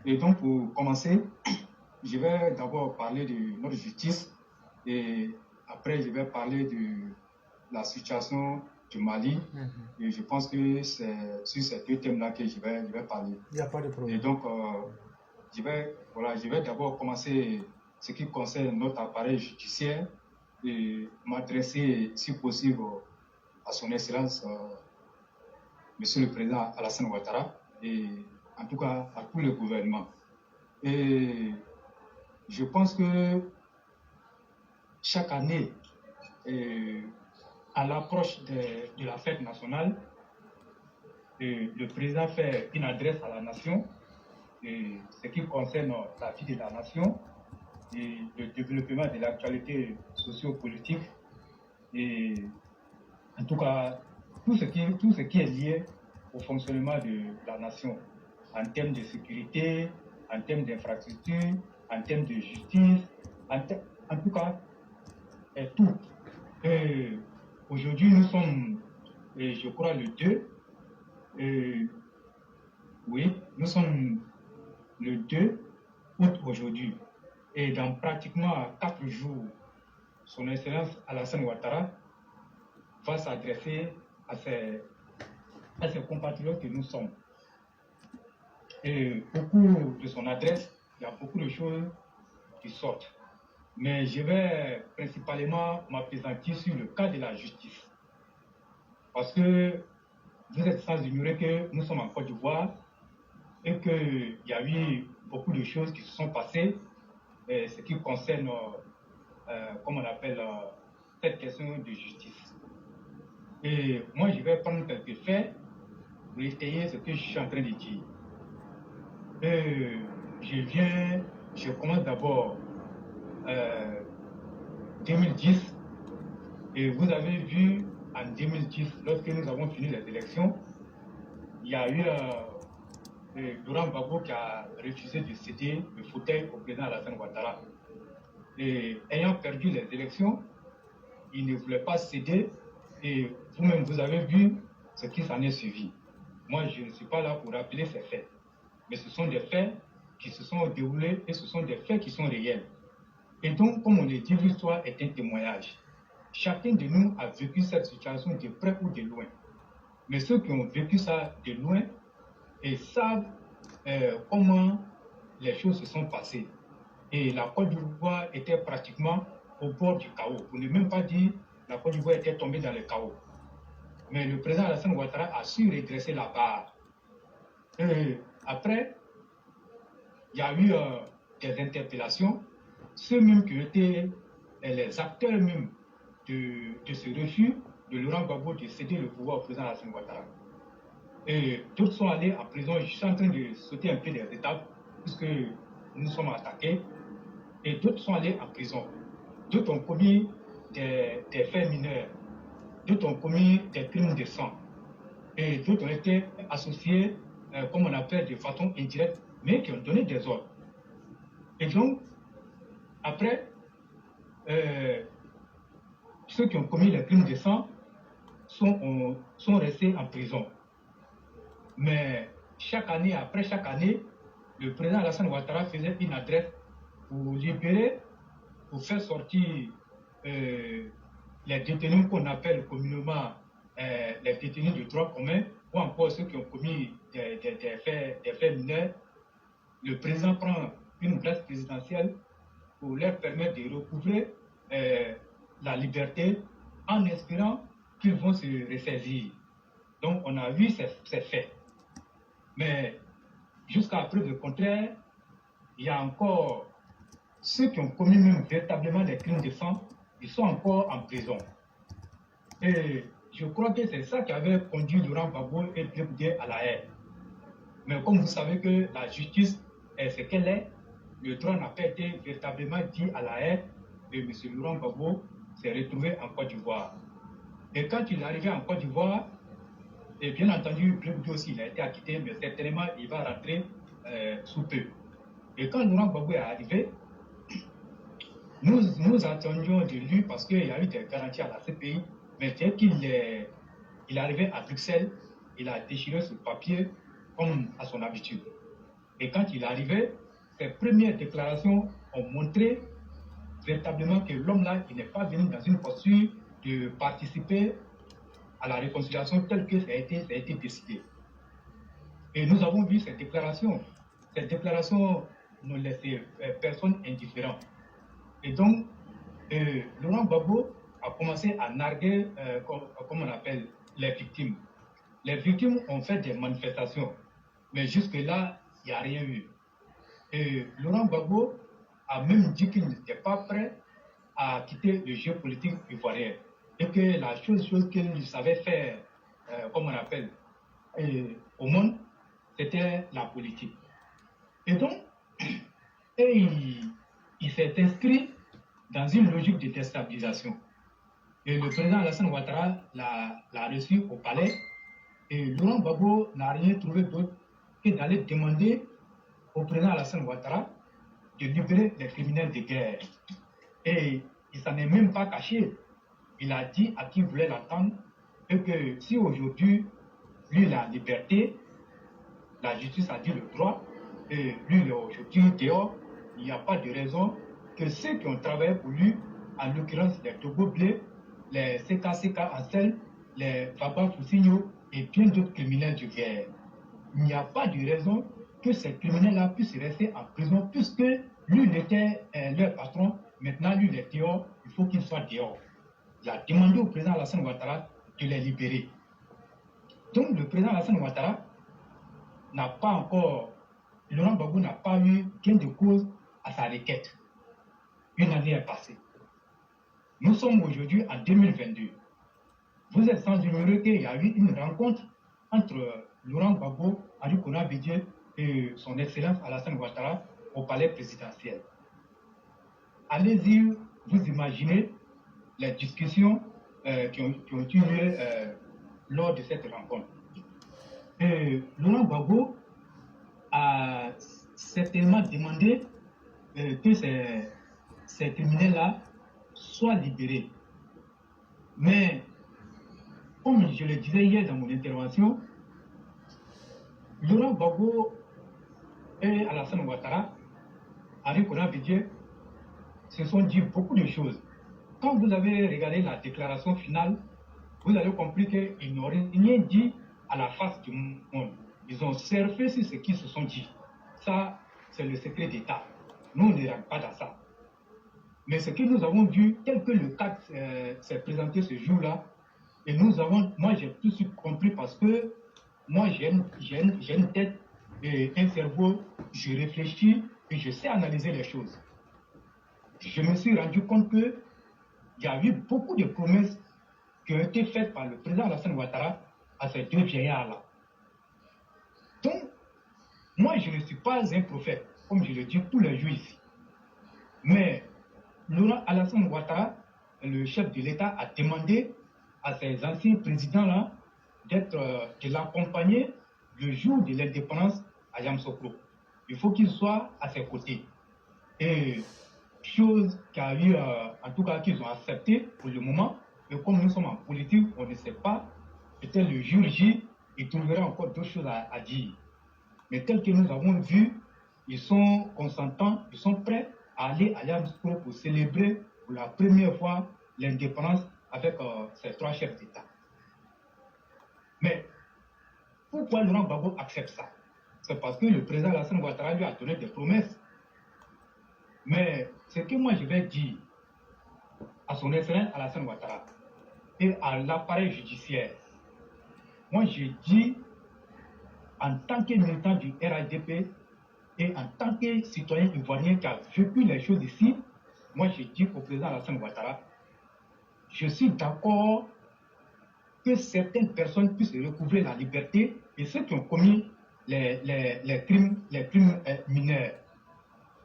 Et donc, pour commencer, je vais d'abord parler de notre justice et après, je vais parler de la situation du Mali. Et je pense que c'est sur ces deux thèmes-là que je vais parler. Il n'y a pas de problème. Et donc, je vais d'abord commencer ce qui concerne notre appareil judiciaire et m'adresser, si possible, à son Excellence, Monsieur le Président Alassane Ouattara, et en tout cas à tout le gouvernement. Et je pense que chaque année, à l'approche de la fête nationale, le président fait une adresse à la nation, ce qui concerne la vie de la nation et le développement de l'actualité socio-politique et en tout cas tout ce qui est lié au fonctionnement de la nation en termes de sécurité, en termes d'infrastructure, en termes de justice, en tout cas tout. Aujourd'hui, nous sommes, je crois, le 2. Oui, nous sommes le 2 août aujourd'hui. Et dans pratiquement 4 jours, son Excellence Alassane Ouattara va s'adresser à ses compatriotes que nous sommes. Et au cours de son adresse, il y a beaucoup de choses qui sortent. Mais je vais principalement m'appesantir sur le cas de la justice. Parce que vous êtes sans ignorer que nous sommes en Côte d'Ivoire et qu'il y a eu beaucoup de choses qui se sont passées, ce qui concerne, comme on appelle, cette question de justice. Et moi, je vais prendre quelques faits pour étayer ce que je suis en train de dire. Je commence d'abord 2010, et vous avez vu en 2010, lorsque nous avons fini les élections, il y a eu Laurent Gbagbo qui a refusé de céder le fauteuil au président Alassane Ouattara. Et ayant perdu les élections, il ne voulait pas céder, et vous-même vous avez vu ce qui s'en est suivi. Moi, je ne suis pas là pour rappeler ces faits, mais ce sont des faits qui se sont déroulés et ce sont des faits qui sont réels. Et donc, comme on le dit, l'histoire est un témoignage. Chacun de nous a vécu cette situation de près ou de loin. Mais ceux qui ont vécu ça de loin et savent comment les choses se sont passées. Et la Côte d'Ivoire était pratiquement au bord du chaos. Pour ne même pas dire la Côte d'Ivoire était tombée dans le chaos. Mais le président Alassane Ouattara a su redresser la barre. Et après, il y a eu des interpellations. Ceux mêmes qui étaient les acteurs même de ce refus de Laurent Gbagbo de céder le pouvoir au président Alassane Ouattara. Et d'autres sont allés en prison. Je suis en train de sauter un peu des étapes puisque nous sommes attaqués. Et d'autres sont allés en prison. D'autres ont commis des faits mineurs. D'autres ont commis des crimes de sang. Et d'autres ont été associés, comme on appelle, de façon indirecte, mais qui ont donné des ordres. Et donc, après, ceux qui ont commis les crimes de sang sont restés en prison. Mais chaque année, après chaque année, le président Alassane Ouattara faisait une adresse pour libérer, pour faire sortir les détenus qu'on appelle communément les détenus de droit commun, ou encore ceux qui ont commis des faits mineurs. Le président prend une grâce présidentielle pour leur permettre de recouvrer la liberté en espérant qu'ils vont se ressaisir. Donc on a vu ces faits. Mais jusqu'à preuve du contraire, il y a encore ceux qui ont commis même véritablement des crimes de sang, ils sont encore en prison. Et je crois que c'est ça qui avait conduit Laurent Gbagbo et Blé à la haine. Mais comme vous savez que la justice est ce qu'elle est, le droit n'a pas été véritablement dit à la haine, et M. Laurent Gbagbo s'est retrouvé en Côte d'Ivoire. Et quand il est arrivé en Côte d'Ivoire, et bien entendu, Blé aussi, il a été acquitté, mais certainement, il va rentrer sous peu. Et quand Laurent Gbagbo est arrivé, nous attendions de lui parce qu'il y a eu des garanties à la CPI, mais dès qu'il est arrivé à Bruxelles, il a déchiré ce papier comme à son habitude. Et quand il arrivait, ses premières déclarations ont montré véritablement que l'homme-là, il n'est pas venu dans une posture de participer à la réconciliation telle que ça a été décidé. Et nous avons vu cette déclaration. Cette déclaration ne laissait personne indifférent. Et donc, Laurent Gbagbo a commencé à narguer, comme on appelle, les victimes. Les victimes ont fait des manifestations, mais jusque-là, il n'y a rien eu. Et Laurent Gbagbo a même dit qu'il n'était pas prêt à quitter le jeu politique ivoirien. Et que la chose qu'il savait faire, comme on appelle, au monde, c'était la politique. Et donc, il s'est inscrit dans une logique de déstabilisation. Et le président Alassane Ouattara l'a reçu au palais. Et Laurent Gbagbo n'a rien trouvé d'autre que d'aller demander au président Alassane Ouattara de libérer les criminels de guerre. Et il ne s'en est même pas caché. Il a dit à qui voulait l'attendre que si aujourd'hui, lui, la liberté, la justice a dit le droit, et lui, il est aujourd'hui dehors, il n'y a pas de raison que ceux qui ont travaillé pour lui, en l'occurrence les Togo Blé, les CKCK Ansel, les Faba Foussigno et bien d'autres criminels de guerre. Il n'y a pas de raison que ces criminels-là puissent rester en prison puisque lui, il était leur patron, maintenant lui, il est dehors, il faut qu'il soit dehors. Il a demandé au président Alassane Ouattara de les libérer. Donc le président Alassane Ouattara n'a pas encore, Laurent Gbagbo n'a pas eu gain de cause à sa requête. Une année est passée. Nous sommes aujourd'hui en 2022. Vous êtes sans ignorer qu'il y a eu une rencontre entre Laurent Gbagbo, Henri Konan Bédié et son Excellence Alassane Ouattara au palais présidentiel. Allez-y, vous imaginez les discussions qui ont eu lieu lors de cette rencontre. Laurent Gbagbo a certainement demandé que ces criminels-là soient libérés. Mais, comme je le disais hier dans mon intervention, Laurent Gbagbo et Alassane Ouattara, Henri Konan Bédié, se sont dit beaucoup de choses. Quand vous avez regardé la déclaration finale, vous avez compris qu'ils n'ont rien dit à la face du monde. Ils ont surfé sur ce qu'ils se sont dit. Ça, c'est le secret d'État. Nous, on ne rentre pas dans ça. Mais ce que nous avons vu, tel que le cas s'est présenté ce jour-là, et moi j'ai tout de suite compris parce que moi j'ai une tête et un cerveau, je réfléchis et je sais analyser les choses. Je me suis rendu compte qu'il y a eu beaucoup de promesses qui ont été faites par le président Alassane Ouattara à ces deux vieillards-là. Donc, moi je ne suis pas un prophète, comme je le dis tous les jours ici. Mais Laurent Alassane Ouattara, le chef de l'État, a demandé à ces anciens présidents-là de l'accompagner le jour de l'indépendance à Yamoussoukro. Il faut qu'ils soient à ses côtés. Et chose qu'a eu, en tout cas qu'ils ont accepté pour le moment, et comme nous sommes en politique, on ne sait pas, peut-être le jour J, ils trouveraient encore d'autres choses à dire. Mais tel que nous avons vu, ils sont consentants, ils sont prêts à aller à Yamoussoukro pour célébrer pour la première fois l'indépendance avec ces trois chefs d'État. Mais pourquoi Laurent Gbagbo accepte ça? C'est parce que le président Alassane Ouattara lui a donné des promesses. Mais ce que moi je vais dire à son excellence Alassane Ouattara et à l'appareil judiciaire, moi je dis en tant que militant du RADP et en tant que citoyen ivoirien qui a vécu les choses ici, moi je dis au président Alassane Ouattara, je suis d'accord que certaines personnes puissent recouvrer la liberté et ceux qui ont commis les crimes mineurs,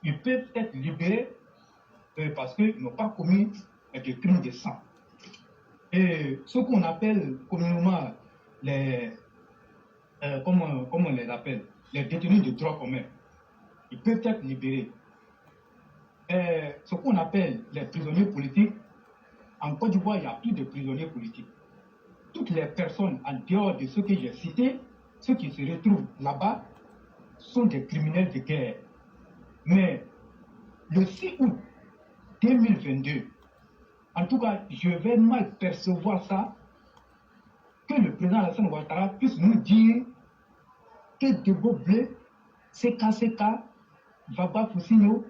ils peuvent être libérés parce qu'ils n'ont pas commis de crimes de sang. Et ce qu'on appelle communément comment on les appelle, les détenus de droit commun, ils peuvent être libérés. Ce qu'on appelle les prisonniers politiques, en Côte d'Ivoire, il n'y a plus de prisonniers politiques. Toutes les personnes en dehors de ceux que j'ai cités, ceux qui se retrouvent là-bas, sont des criminels de guerre. Mais le 6 août 2022, en tout cas, je vais mal percevoir ça, que le président Alassane Ouattara puisse nous dire que Debo Blé, CKCK, Vaba Foussigno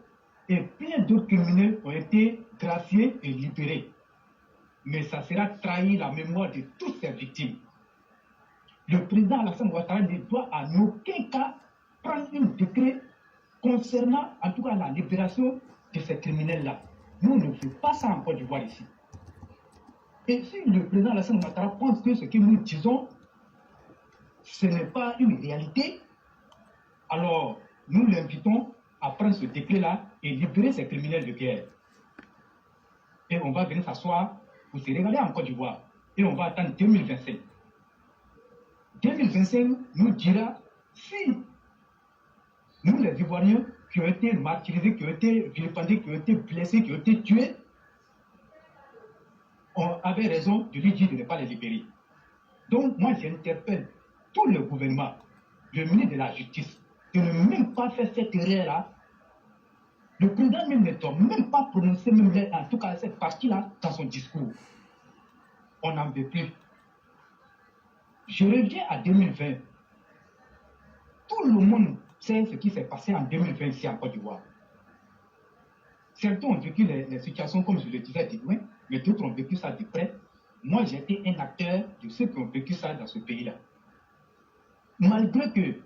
et plein d'autres criminels ont été graciés et libérés. Mais ça sera trahir la mémoire de toutes ces victimes. Le président Alassane Ouattara ne doit en aucun cas prendre un décret concernant en tout cas la libération de ces criminels-là. Nous, on ne fait pas ça en Côte d'Ivoire ici. Et si le président Alassane Ouattara pense que ce que nous disons, ce n'est pas une réalité, alors nous l'invitons à prendre ce décret-là et libérer ces criminels de guerre. Et on va venir s'asseoir pour se régaler en Côte d'Ivoire. Et on va attendre 2025. 2025 nous dira si nous, les Ivoiriens, qui ont été martyrisés, qui ont été vilipendés, qui ont été blessés, qui ont été tués, on avait raison de lui dire de ne pas les libérer. Donc, moi, j'interpelle tout le gouvernement, le ministre de la Justice, de ne même pas faire cette erreur-là. Le président même ne doit même pas prononcer, même en tout cas cette partie-là, dans son discours. On n'en veut plus. Je reviens à 2020. Tout le monde sait ce qui s'est passé en 2020 ici en Côte d'Ivoire. Certains ont vécu les situations, comme je le disais, de loin, mais d'autres ont vécu ça de près. Moi, j'ai été un acteur de ceux qui ont vécu ça dans ce pays-là. Malgré que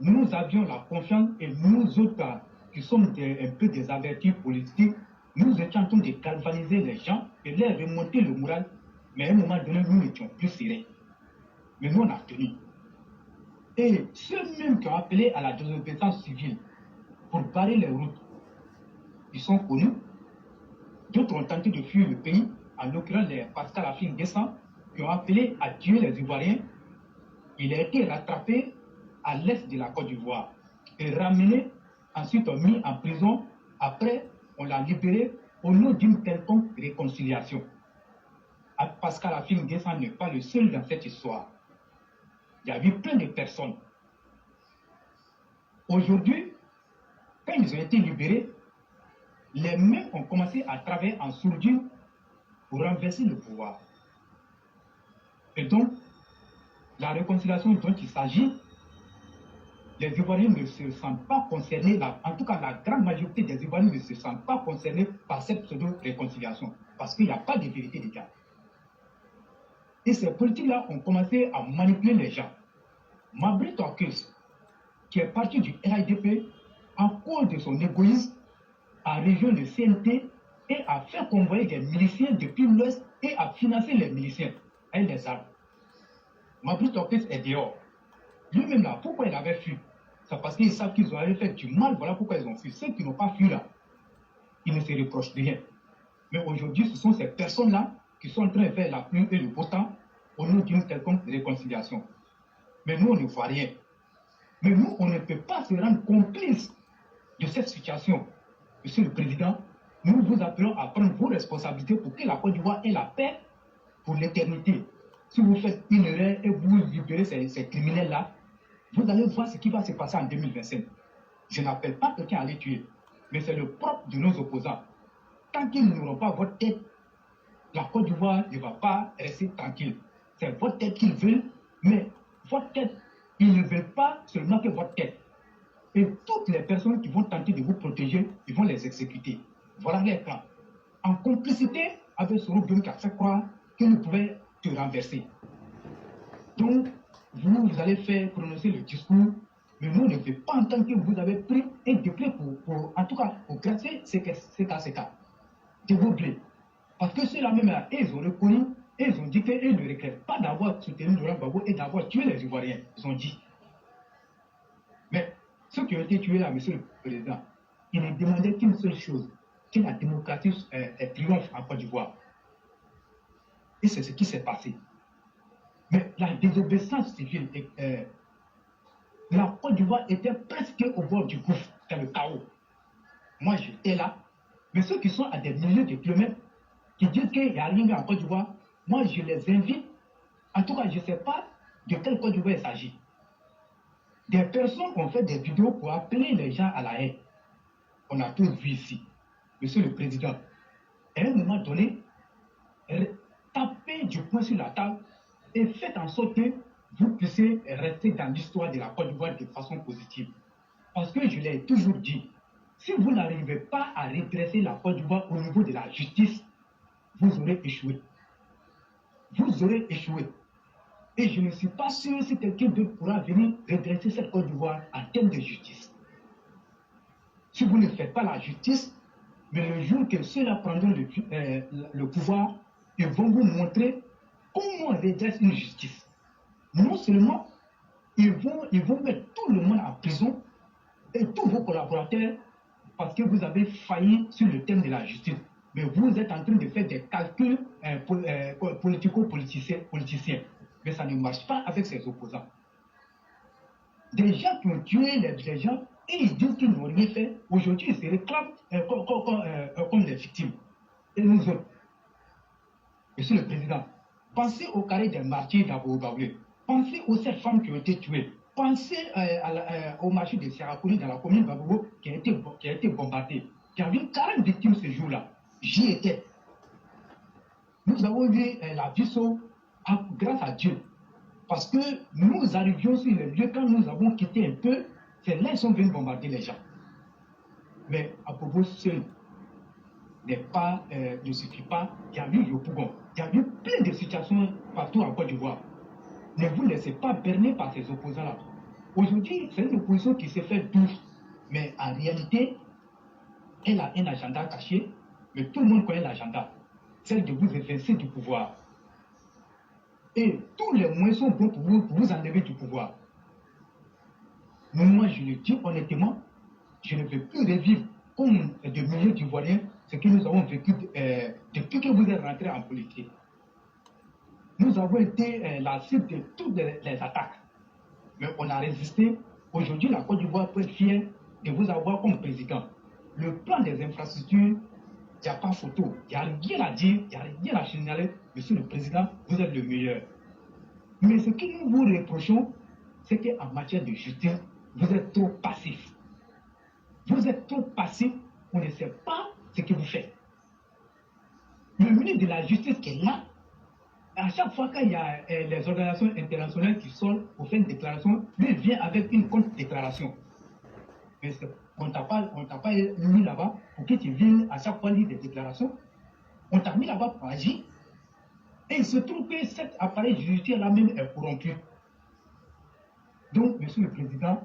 nous avions la confiance et nous autres qui sommes un peu des avertis politiques, nous étions en train de galvaniser les gens et leur remonter le moral, mais à un moment donné, nous n'étions plus serrés. Mais nous, on a tenu. Et ceux mêmes qui ont appelé à la désobéissance civile pour barrer les routes, ils sont connus. D'autres ont tenté de fuir le pays, en l'occurrence les Pascal Afin Guessan, qui ont appelé à tuer les Ivoiriens. Il a été rattrapé à l'est de la Côte d'Ivoire et ramené, ensuite mis en prison. Après, on l'a libéré au nom d'une quelconque réconciliation. Pascal Afin Guessan n'est pas le seul dans cette histoire. Il y a eu plein de personnes. Aujourd'hui, quand ils ont été libérés, les mêmes ont commencé à travailler en sourdine pour renverser le pouvoir. Et donc, la réconciliation dont il s'agit, les Ivoiriens ne se sentent pas concernés, en tout cas la grande majorité des Ivoiriens ne se sentent pas concernés par cette pseudo-réconciliation, parce qu'il n'y a pas de vérité d'État. Et ces politiques-là ont commencé à manipuler les gens. Mabry Torkes, qui est parti du RIDP, en cause de son égoïsme, a rejoint le CNT et a fait convoyer des miliciens depuis l'Ouest et a financé les miliciens avec les armes. Mabry Torkes est dehors. Lui-même là, pourquoi il avait fui? C'est parce qu'ils savent qu'ils avaient fait du mal, voilà pourquoi ils ont fui. Ceux qui n'ont pas fui là, ils ne se reprochent de rien. Mais aujourd'hui, ce sont ces personnes-là qui sont en train de faire la pluie et le beau temps au nom d'une quelconque réconciliation. Mais nous, on ne voit rien. Mais nous, on ne peut pas se rendre complice de cette situation. Monsieur le Président, nous vous appelons à prendre vos responsabilités pour que la Côte d'Ivoire ait la paix pour l'éternité. Si vous faites une erreur et vous libérez ces criminels-là, vous allez voir ce qui va se passer en 2025. Je n'appelle pas quelqu'un à les tuer, mais c'est le propre de nos opposants. Tant qu'ils n'auront pas votre tête, la Côte d'Ivoire ne va pas rester tranquille. C'est votre tête qu'ils veulent, mais votre tête, ils ne veulent pas seulement que votre tête. Et toutes les personnes qui vont tenter de vous protéger, ils vont les exécuter. Voilà les plans. En complicité avec ce groupe qui a fait croire qu'il pouvait te renverser. Donc, vous allez faire prononcer le discours, mais nous ne veut pas entendre que vous avez pris un décret pour en tout cas, pour gracier ces cas. De vous blé. Parce que ceux-là même, ils ont reconnu, et ils ont dit qu'ils ne regrettent pas d'avoir soutenu Laurent Gbagbo et d'avoir tué les Ivoiriens. Ils ont dit. Mais ceux qui ont été tués là, monsieur le Président, ils ne demandaient qu'une seule chose, que la démocratie triomphe en Côte d'Ivoire. Et c'est ce qui s'est passé. Mais la désobéissance civile, la Côte d'Ivoire était presque au bord du gouffre, dans le chaos. Moi, j'étais là. Mais ceux qui sont à des milliers de kilomètres, qui disent qu'il n'y a rien en Côte d'Ivoire, moi, je les invite. En tout cas, je ne sais pas de quelle Côte d'Ivoire il s'agit. Des personnes ont fait des vidéos pour appeler les gens à la haine. On a tous vu ici. Monsieur le Président, à un moment donné, tapez du poing sur la table et faites en sorte que vous puissiez rester dans l'histoire de la Côte d'Ivoire de façon positive. Parce que je l'ai toujours dit, si vous n'arrivez pas à redresser la Côte d'Ivoire au niveau de la justice, vous aurez échoué. Vous aurez échoué. Et je ne suis pas sûr si quelqu'un d'autre pourra venir redresser cette Côte d'Ivoire en termes de justice. Si vous ne faites pas la justice, mais le jour que ceux-là prendront le pouvoir, ils vont vous montrer comment on redresse une justice. Non seulement, ils vont mettre tout le monde en prison et tous vos collaborateurs parce que vous avez failli sur le thème de la justice. Mais vous êtes en train de faire des calculs politico-politiciens. Mais ça ne marche pas avec ses opposants. Des gens qui ont tué les gens et ils disent qu'ils n'ont rien fait. Aujourd'hui, ils se réclament comme des victimes. Et nous autres, Monsieur le Président, pensez au carré des martyrs d'Abou-Baoulé. Pensez aux 7 femmes qui ont été tuées. Pensez au marché de Serakouni dans la commune d'Abou qui a été bombardé. Il y avait 40 victimes ce jour-là. J'y étais. Nous avons vu la vie sauve grâce à Dieu. Parce que nous arrivions sur les lieux quand nous avons quitté un peu, c'est là qu'ils sont venus bombarder les gens. Mais Abobo seul ne suffit pas. Il y a eu Yopougon. Il y a eu plein de situations partout en Côte d'Ivoire. Ne vous laissez pas berner par ces opposants-là. Aujourd'hui, c'est une opposition qui s'est fait douce. Mais en réalité, elle a un agenda caché. Mais tout le monde connaît l'agenda. Celle de vous évincer du pouvoir. Et tous les moyens sont bons pour vous enlever du pouvoir. Mais moi, je le dis honnêtement, je ne veux plus revivre comme de milliers d'Ivoiriens ce que nous avons vécu depuis que vous êtes rentrés en politique. Nous avons été la cible de toutes les attaques. Mais on a résisté. Aujourd'hui, la Côte d'Ivoire peut être fière de vous avoir comme président. Le plan des infrastructures, il n'y a pas photo. Il n'y a rien à dire, il n'y a rien à signaler. Monsieur le Président, vous êtes le meilleur. Mais ce que nous vous reprochons, c'est qu'en matière de justice, vous êtes trop passif. Vous êtes trop passif, on ne sait pas ce que vous faites. Le ministre de la Justice qui est là, à chaque fois qu'il y a les organisations internationales qui sortent pour faire une déclaration, lui vient avec une contre-déclaration. Mais on ne t'a pas mis là-bas pour que tu viennes à chaque fois lire des déclarations. On t'a mis là-bas pour agir. Et il se trouve que cet appareil judiciaire-là même est corrompu. Donc, Monsieur le Président,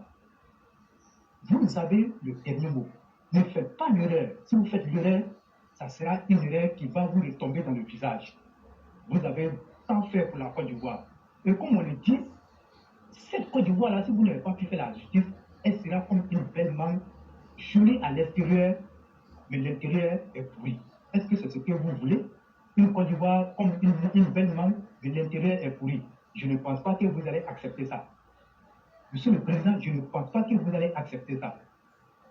vous avez le dernier mot. Ne faites pas l'erreur. Si vous faites l'erreur, ça sera une erreur qui va vous retomber dans le visage. Vous avez tant fait pour la Côte d'Ivoire. Et comme on le dit, cette Côte d'Ivoire-là, si vous n'avez pas pu faire la justice, elle sera comme une belle mangue, jolie à l'extérieur, mais l'intérieur est pourri. Est-ce que c'est ce que vous voulez? Une Côte d'Ivoire comme une belle mangue, mais l'intérieur est pourri. Je ne pense pas que vous allez accepter ça. Monsieur le Président, je ne pense pas que vous allez accepter ça.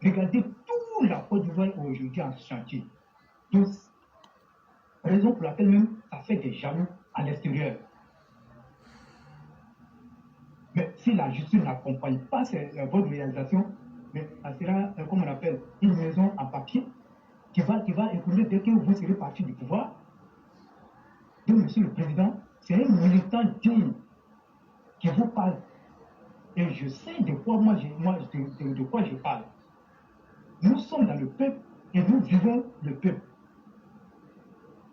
Regardez toute la Côte d'Ivoire aujourd'hui en chantier. Donc, raison pour laquelle même ça fait des jaloux à l'extérieur. Mais si la justice n'accompagne pas votre réalisation, mais ça sera, comme on appelle, une maison en papier qui va écouler dès que vous serez parti du pouvoir. Donc, Monsieur le Président, c'est un militant digne qui vous parle. Et je sais de quoi de quoi je parle. Nous sommes dans le peuple et nous vivons le peuple.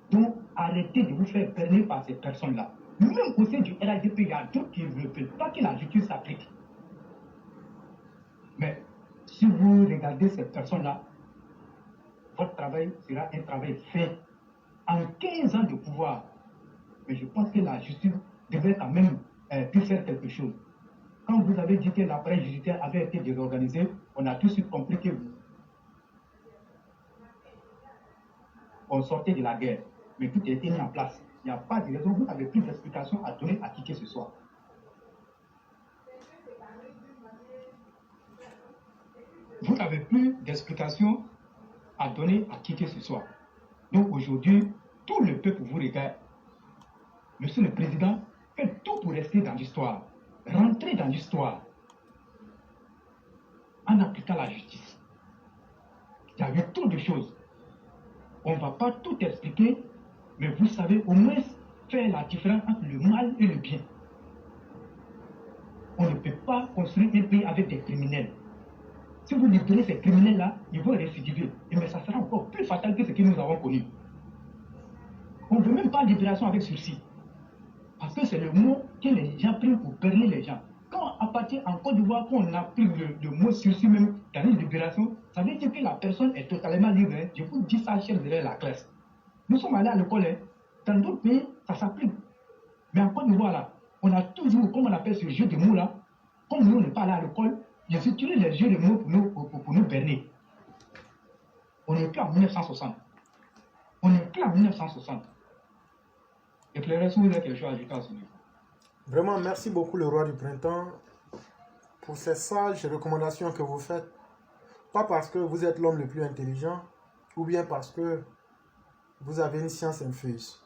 Donc, arrêtez de vous faire berner par ces personnes-là. Même au sein du RADP, il y a d'autres qui ne veulent pas que la justice s'applique. Mais si vous regardez ces personnes-là, votre travail sera un travail fait en 15 ans de pouvoir. Mais je pense que la justice devrait quand même pu faire quelque chose. Quand vous avez dit que l'appareil judiciaire avait été désorganisé, on a tout de suite compris que on sortait de la guerre. Mais tout a été mis en place. Il n'y a pas de raison, vous n'avez plus d'explication à donner à qui que ce soit. Vous n'avez plus d'explication à donner à qui que ce soit. Donc aujourd'hui, tout le peuple vous regarde. Monsieur le Président, faites tout pour rester dans l'histoire. Rentrez dans l'histoire. en appliquant la justice. Il y a eu trop de choses. On ne va pas tout expliquer, mais vous savez au moins faire la différence entre le mal et le bien. On ne peut pas construire un pays avec des criminels. Si vous libérez ces criminels-là, ils vont récidiver. Mais ça sera encore plus fatal que ce que nous avons connu. On ne veut même pas libération avec sursis. Parce que c'est le mot que les gens prennent pour berner les gens. Quand à partir en Côte d'Ivoire, qu'on a pris le mot sursis même dans une libération, ça veut dire que la personne est totalement libre. Je vous dis ça, chers élèves de la classe. Nous sommes allés à l'école. Dans d'autres pays, ça s'applique. Mais en Côte d'Ivoire, là, on a toujours, comme on appelle ce jeu de mots là, comme nous, on n'est pas allés à l'école, ils ont utilisé les jeux de mots pour nous berner. On n'est plus en 1960. On n'est plus en 1960. Éclairez si vous avez quelque chose à ajouter à ce niveau. Vraiment, merci beaucoup le roi du printemps pour ces sages recommandations que vous faites. Pas parce que vous êtes l'homme le plus intelligent ou bien parce que vous avez une science infuse.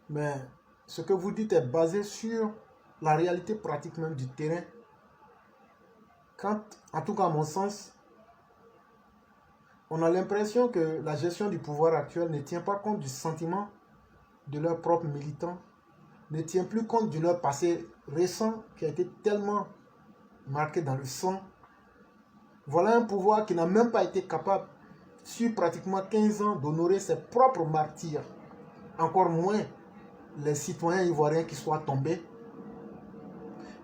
Mais ce que vous dites est basé sur la réalité pratique même du terrain. Quand, en tout cas à mon sens, on a l'impression que la gestion du pouvoir actuel ne tient pas compte du sentiment de leurs propres militants, ne tient plus compte de leur passé récent qui a été tellement marqué dans le sang. Voilà un pouvoir qui n'a même pas été capable, sur pratiquement 15 ans, d'honorer ses propres martyrs. Encore moins les citoyens ivoiriens qui soient tombés.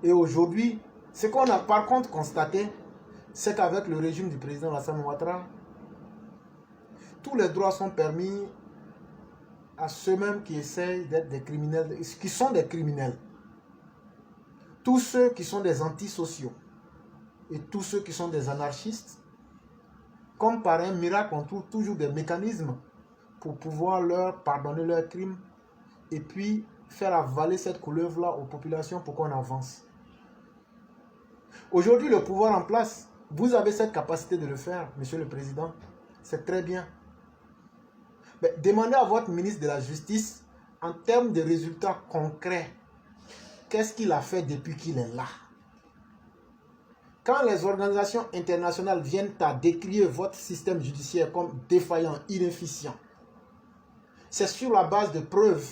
Et aujourd'hui, ce qu'on a par contre constaté, c'est qu'avec le régime du président Alassane Ouattara, tous les droits sont permis à ceux-mêmes qui essayent d'être des criminels, qui sont des criminels. Tous ceux qui sont des antisociaux et tous ceux qui sont des anarchistes, comme par un miracle, on trouve toujours des mécanismes pour pouvoir leur pardonner leurs crimes et puis faire avaler cette couleuvre-là aux populations pour qu'on avance. Aujourd'hui, le pouvoir en place, vous avez cette capacité de le faire, Monsieur le Président. C'est très bien. Mais demandez à votre ministre de la Justice, en termes de résultats concrets, qu'est-ce qu'il a fait depuis qu'il est là? Quand les organisations internationales viennent à décrire votre système judiciaire comme défaillant, inefficient, c'est sur la base de preuves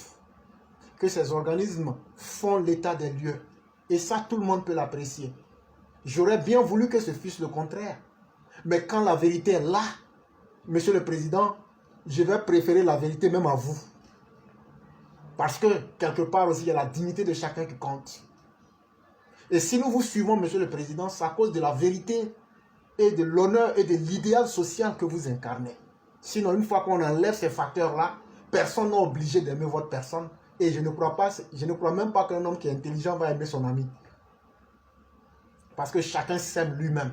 que ces organismes font l'état des lieux. Et ça, tout le monde peut l'apprécier. J'aurais bien voulu que ce fût le contraire. Mais quand la vérité est là, Monsieur le Président, je vais préférer la vérité même à vous. Parce que, quelque part aussi, il y a la dignité de chacun qui compte. Et si nous vous suivons, Monsieur le Président, c'est à cause de la vérité et de l'honneur et de l'idéal social que vous incarnez. Sinon, une fois qu'on enlève ces facteurs-là, personne n'est obligé d'aimer votre personne. Et je ne crois même pas qu'un homme qui est intelligent va aimer son ami. Parce que chacun s'aime lui-même.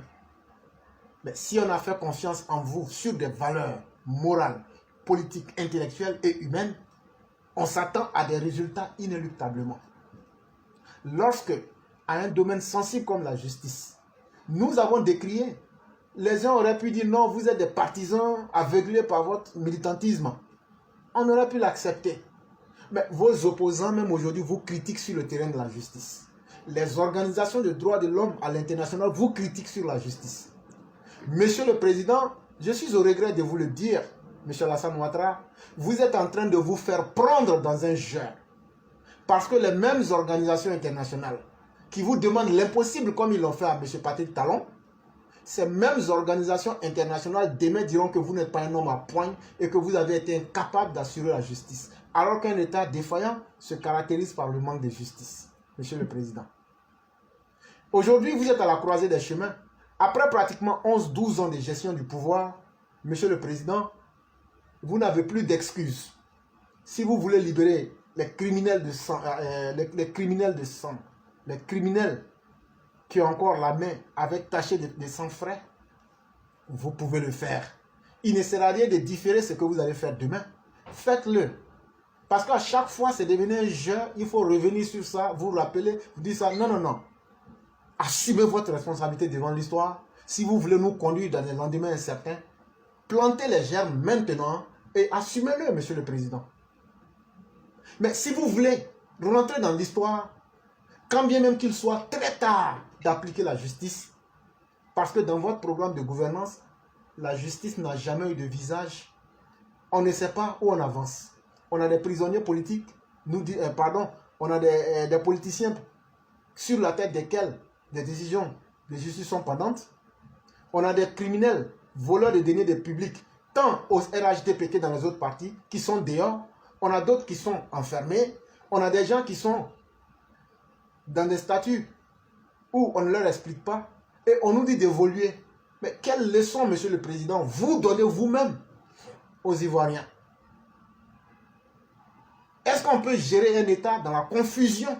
Mais si on a fait confiance en vous sur des valeurs morales, politiques, intellectuelles et humaines, on s'attend à des résultats inéluctablement. Lorsque, à un domaine sensible comme la justice, nous avons décrié, les gens auraient pu dire non, vous êtes des partisans aveuglés par votre militantisme. On aurait pu l'accepter. Mais vos opposants, même aujourd'hui, vous critiquent sur le terrain de la justice. Les organisations de droits de l'homme à l'international vous critiquent sur la justice. Monsieur le Président, je suis au regret de vous le dire, Monsieur Alassane Ouattara, vous êtes en train de vous faire prendre dans un jeu. Parce que les mêmes organisations internationales qui vous demandent l'impossible comme ils l'ont fait à M. Patrick Talon, ces mêmes organisations internationales demain diront que vous n'êtes pas un homme à poigne et que vous avez été incapable d'assurer la justice. Alors qu'un État défaillant se caractérise par le manque de justice. Monsieur le Président. Aujourd'hui, vous êtes à la croisée des chemins. Après pratiquement 11-12 ans de gestion du pouvoir, Monsieur le Président, vous n'avez plus d'excuses. Si vous voulez libérer les criminels de sang, les criminels qui ont encore la main avec taché de sang frais, vous pouvez le faire. Il ne sert à rien de différer ce que vous allez faire demain. Faites-le. Parce qu'à chaque fois, c'est devenu un jeu. Il faut revenir sur ça, vous rappeler, vous dire ça. Non, non, non. Assumez votre responsabilité devant l'histoire. Si vous voulez nous conduire dans des lendemains incertains, plantez les germes maintenant et assumez-le, Monsieur le Président. Mais si vous voulez rentrer dans l'histoire, quand bien même qu'il soit très tard d'appliquer la justice, Parce que dans votre programme de gouvernance, la justice n'a jamais eu de visage. On ne sait pas où on avance. On a des prisonniers politiques, on a des politiciens sur la tête desquels des décisions de justice sont pendantes. On a des criminels, voleurs de deniers publics, tant au RHDP que dans les autres partis, qui sont dehors. On a d'autres qui sont enfermés. On a des gens qui sont dans des statuts où on ne leur explique pas. Et on nous dit d'évoluer. Mais quelle leçon, Monsieur le Président, vous donnez vous-même aux Ivoiriens? Est-ce qu'on peut gérer un État dans la confusion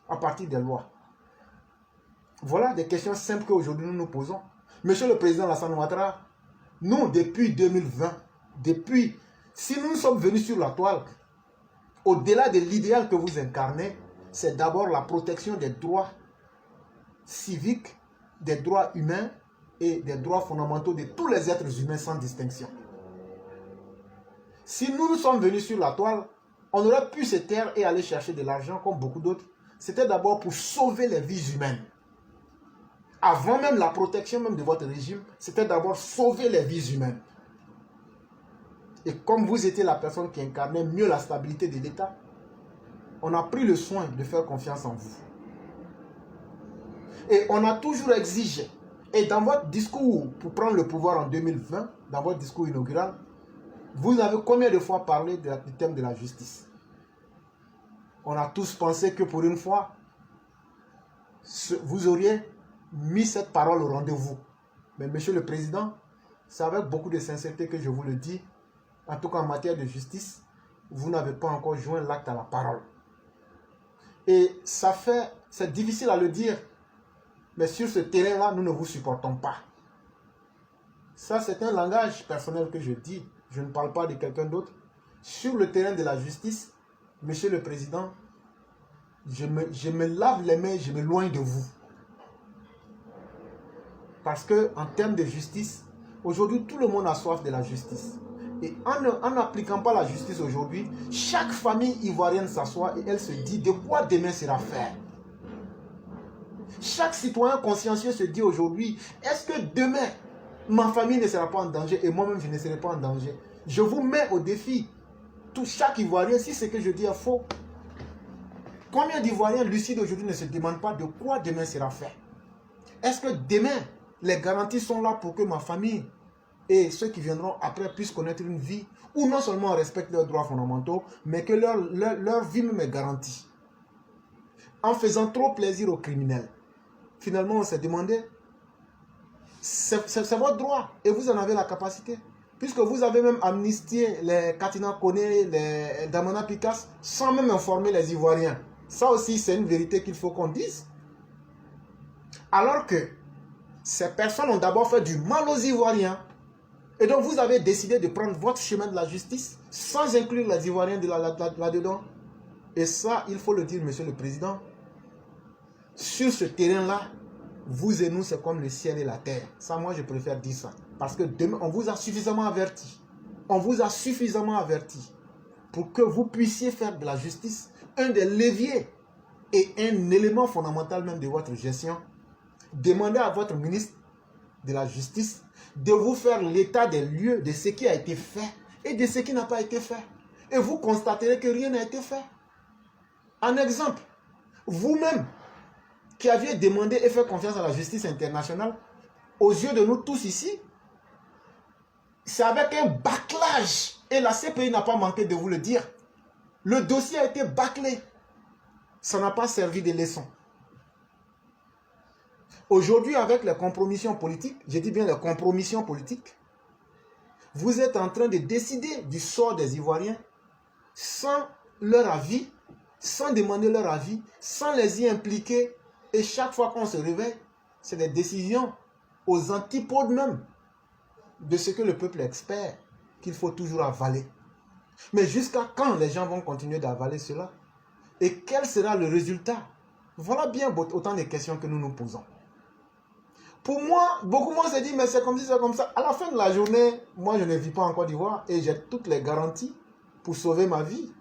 à partir des lois? Voilà des questions simples qu'aujourd'hui nous nous posons. Monsieur le Président Alassane Ouattara, nous, depuis 2020, si nous sommes venus sur la toile, au-delà de l'idéal que vous incarnez, c'est d'abord la protection des droits civiques, des droits humains et des droits fondamentaux de tous les êtres humains sans distinction. Si nous sommes venus sur la toile, on aurait pu se taire et aller chercher de l'argent comme beaucoup d'autres. C'était d'abord pour sauver les vies humaines. Avant même la protection même de votre régime, c'était d'abord sauver les vies humaines. Et comme vous étiez la personne qui incarnait mieux la stabilité de l'État, on a pris le soin de faire confiance en vous. Et on a toujours exigé. Et dans votre discours pour prendre le pouvoir en 2020, dans votre discours inaugural, vous avez combien de fois parlé du thème de la justice? On a tous pensé que pour une fois, vous auriez mis cette parole au rendez-vous. Mais Monsieur le Président, c'est avec beaucoup de sincérité que je vous le dis, en tout cas en matière de justice, vous n'avez pas encore joint l'acte à la parole. Et c'est difficile à le dire, mais sur ce terrain-là, nous ne vous supportons pas. Ça, c'est un langage personnel que je dis. Je ne parle pas de quelqu'un d'autre. Sur le terrain de la justice, Monsieur le Président, je me lave les mains, je m'éloigne de vous. Parce qu'en termes de justice, aujourd'hui, tout le monde a soif de la justice. Et en n'appliquant pas la justice aujourd'hui, chaque famille ivoirienne s'assoit et elle se dit de quoi demain sera fait. Chaque citoyen consciencieux se dit aujourd'hui, est-ce que demain, ma famille ne sera pas en danger et moi-même je ne serai pas en danger? Je vous mets au défi, chaque Ivoirien, si ce que je dis est faux. Combien d'Ivoiriens lucides aujourd'hui ne se demandent pas de quoi demain sera fait? Est-ce que demain, les garanties sont là pour que ma famille et ceux qui viendront après puissent connaître une vie où non seulement on respecte leurs droits fondamentaux, mais que leur vie même est garantie? En faisant trop plaisir aux criminels, finalement on s'est demandé, c'est votre droit et vous en avez la capacité. Puisque vous avez même amnistié les Katina Kone, les Damana Picasse, sans même informer les Ivoiriens. Ça aussi, c'est une vérité qu'il faut qu'on dise. Alors que ces personnes ont d'abord fait du mal aux Ivoiriens. Et donc, vous avez décidé de prendre votre chemin de la justice sans inclure les Ivoiriens là-dedans. Et ça, il faut le dire, Monsieur le Président. Sur ce terrain-là, vous et nous, c'est comme le ciel et la terre. Ça, moi, je préfère dire ça. Parce que demain, on vous a suffisamment averti. On vous a suffisamment averti pour que vous puissiez faire de la justice un des leviers et un élément fondamental même de votre gestion. Demandez à votre ministre de la Justice de vous faire l'état des lieux de ce qui a été fait et de ce qui n'a pas été fait. Et vous constaterez que rien n'a été fait. En exemple, vous-même qui aviez demandé et fait confiance à la justice internationale, aux yeux de nous tous ici, c'est avec un bâclage. Et la CPI n'a pas manqué de vous le dire. Le dossier a été bâclé. Ça n'a pas servi de leçon. Aujourd'hui, avec les compromissions politiques, je dis bien les compromissions politiques, vous êtes en train de décider du sort des Ivoiriens sans leur avis, sans demander leur avis, sans les y impliquer. Et chaque fois qu'on se réveille, c'est des décisions aux antipodes même de ce que le peuple espère qu'il faut toujours avaler. Mais jusqu'à quand les gens vont continuer d'avaler cela? Et quel sera le résultat? Voilà bien autant de questions que nous nous posons. Pour moi, beaucoup moins se disent, mais c'est comme si c'est comme ça. À la fin de la journée, moi je ne vis pas en Côte d'Ivoire et j'ai toutes les garanties pour sauver ma vie.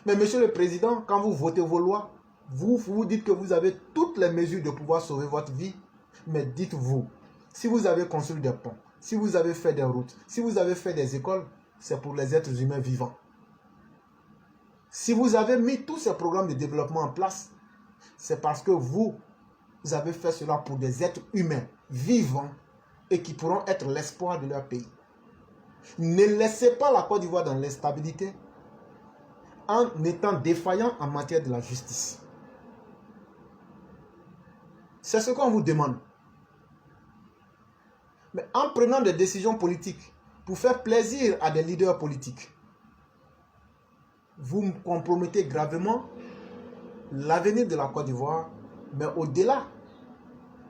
Mais Monsieur le Président, quand vous votez vos lois, vous dites que vous avez toutes les mesures de pouvoir sauver votre vie. Mais dites-vous, Si vous avez construit des ponts, si vous avez fait des routes, si vous avez fait des écoles, c'est pour les êtres humains vivants. Si vous avez mis tous ces programmes de développement en place, c'est parce que vous avez fait cela pour des êtres humains vivants et qui pourront être l'espoir de leur pays. Ne laissez pas la Côte d'Ivoire dans l'instabilité en étant défaillant en matière de la justice. C'est ce qu'on vous demande. Mais en prenant des décisions politiques pour faire plaisir à des leaders politiques, vous compromettez gravement l'avenir de la Côte d'Ivoire, mais au-delà,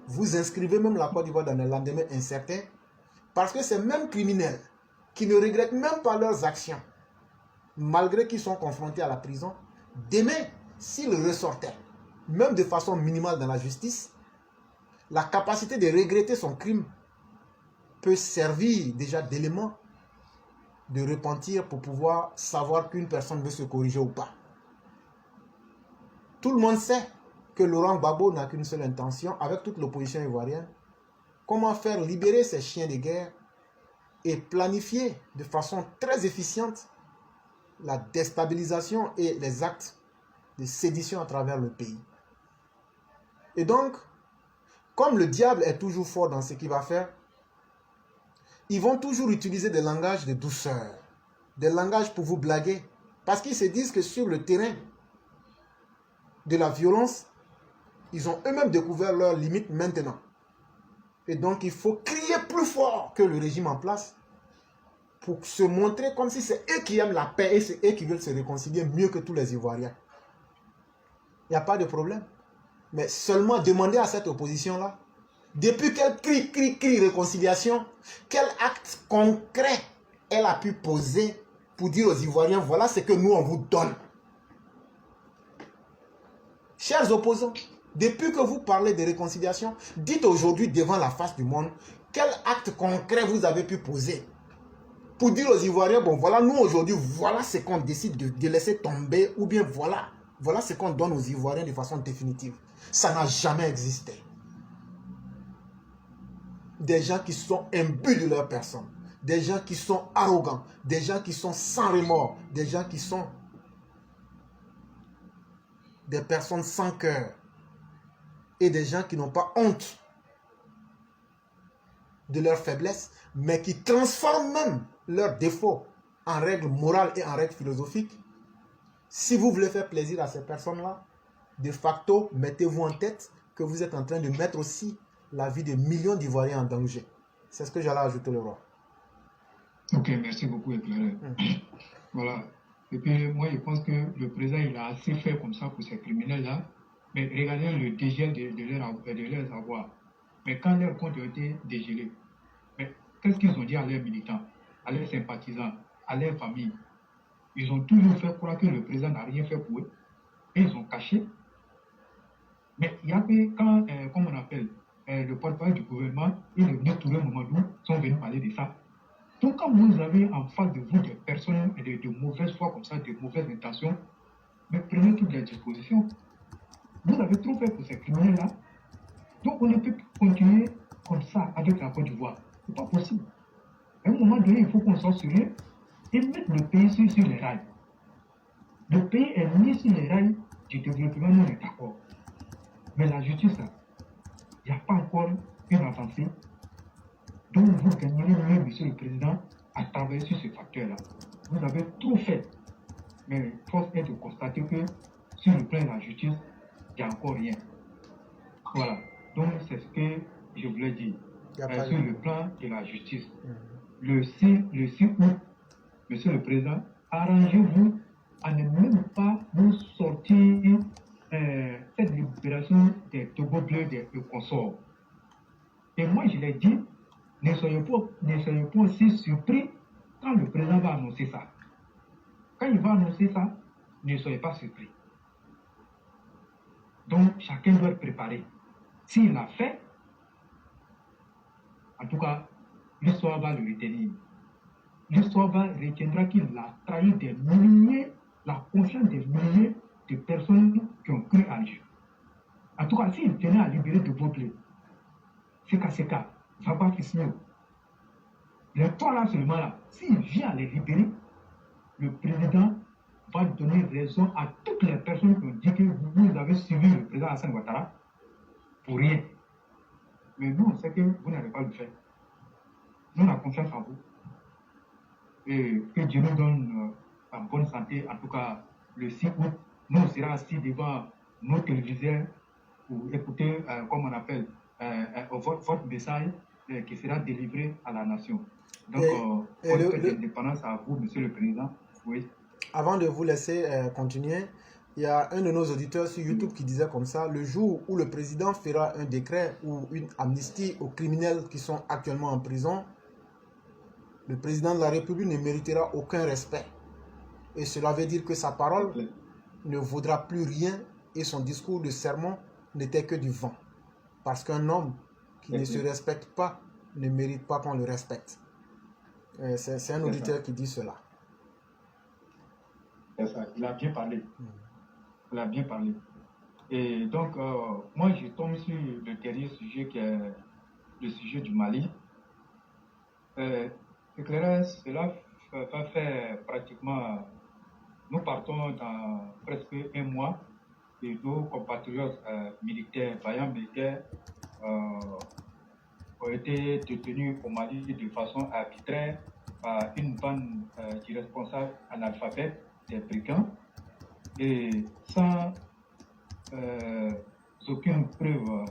vous inscrivez même la Côte d'Ivoire dans un lendemain incertain, parce que ces mêmes criminels qui ne regrettent même pas leurs actions, malgré qu'ils sont confrontés à la prison, demain, s'ils ressortaient, même de façon minimale dans la justice, la capacité de regretter son crime peut servir déjà d'élément de repentir pour pouvoir savoir qu'une personne veut se corriger ou pas. Tout le monde sait que Laurent Gbagbo n'a qu'une seule intention, avec toute l'opposition ivoirienne, comment faire libérer ces chiens de guerre et planifier de façon très efficiente la déstabilisation et les actes de sédition à travers le pays. Et donc, comme le diable est toujours fort dans ce qu'il va faire, ils vont toujours utiliser des langages de douceur, des langages pour vous blaguer, parce qu'ils se disent que sur le terrain de la violence, ils ont eux-mêmes découvert leurs limites maintenant. Et donc, il faut crier plus fort que le régime en place pour se montrer comme si c'est eux qui aiment la paix et c'est eux qui veulent se réconcilier mieux que tous les Ivoiriens. Il n'y a pas de problème. Mais seulement demander à cette opposition-là, depuis qu'elle crie réconciliation, quel acte concret elle a pu poser pour dire aux Ivoiriens, voilà ce que nous on vous donne. Chers opposants, depuis que vous parlez de réconciliation, dites aujourd'hui devant la face du monde, quel acte concret vous avez pu poser pour dire aux Ivoiriens, bon voilà, nous aujourd'hui, voilà ce qu'on décide de laisser tomber, ou bien voilà ce qu'on donne aux Ivoiriens de façon définitive. Ça n'a jamais existé. Des gens qui sont imbus de leur personne, des gens qui sont arrogants, des gens qui sont sans remords, des gens qui sont des personnes sans cœur et des gens qui n'ont pas honte de leur faiblesse, mais qui transforment même leurs défauts en règles morales et en règles philosophiques. Si vous voulez faire plaisir à ces personnes-là, de facto, mettez-vous en tête que vous êtes en train de mettre aussi la vie de millions d'Ivoiriens en danger. C'est ce que j'allais ajouter, le roi. Ok, merci beaucoup, éclairé. Voilà. Et puis, moi, je pense que le président, il a assez fait comme ça pour ces criminels-là. Mais regardez le dégel de leurs avoirs. Mais quand leurs comptes ont été dégelés, mais qu'est-ce qu'ils ont dit à leurs militants, à leurs sympathisants, à leurs familles? Ils ont toujours fait croire que le président n'a rien fait pour eux. Et ils ont caché. Mais il y a que quand, comme on appelle, le porte-parole du gouvernement et le ministre Touré Mamadou sont venus parler de ça. Donc quand vous avez en face de vous des personnes de mauvaise foi comme ça, de mauvaises intentions, mais prenez toutes les dispositions. Vous avez trop fait pour ces criminels-là. Donc on ne peut plus continuer comme ça avec la Côte d'Ivoire. Ce n'est pas possible. À un moment donné, il faut qu'on soit sérieux et mettre le pays sur les rails. Le pays est mis sur les rails du développement, nous on est d'accord. Mais la justice, il n'y a pas encore une avancée. Donc vous gagnerez mieux, Monsieur le Président, à travailler sur ce facteur-là. Vous avez trop fait. Mais force est de constater que sur le plan de la justice, il n'y a encore rien. Voilà. Donc c'est ce que je voulais dire. Sur le plan de la justice. Le 6 août, Monsieur le Président, arrangez-vous à ne même pas vous sortir cette libération des Togo bleus des consorts. Et moi, je l'ai dit, ne soyez pas aussi surpris quand le président va annoncer ça. Quand il va annoncer ça, ne soyez pas surpris. Donc, chacun doit être préparé. S'il l'a fait, en tout cas, l'histoire va le retenir. L'histoire retiendra qu'il a trahi des milliers, la confiance des milliers de personnes qui ont cru à lui. En tout cas, s'il tenait à libérer de vos bleus, c'est qu'à ce cas, Faba Kismio. Les trois là seulement là, s'il vient à les libérer, le président va donner raison à toutes les personnes qui ont dit que vous avez suivi le président Hassan Ouattara pour rien. Mais nous, on sait que vous n'allez pas le faire. Nous, on a confiance en vous. Et que Dieu nous donne en bonne santé, en tout cas le 6 août, nous on sera assis devant nos téléviseurs pour écouter, comme on appelle, votre message qui sera délivré à la nation. Donc, bonne fête d'indépendance à vous, Monsieur le Président. Oui. Avant de vous laisser continuer, il y a un de nos auditeurs sur YouTube qui disait comme ça: le jour où le président fera un décret ou une amnistie aux criminels qui sont actuellement en prison, le président de la République ne méritera aucun respect. Et cela veut dire que sa parole ne vaudra plus rien et son discours de sermon n'était que du vent. Parce qu'un homme qui ne se respecte pas ne mérite pas qu'on le respecte. C'est un auditeur qui dit cela. C'est ça, il a bien parlé. Il a bien parlé. Et donc, moi, je tombe sur le dernier sujet qui est le sujet du Mali. Éclairage, cela va faire pratiquement, nous partons dans presque un mois et nos compatriotes militaires, vaillants militaires, ont été détenus au Mali de façon arbitraire par une bande d'irresponsables analphabètes, des brigands, et sans aucune preuve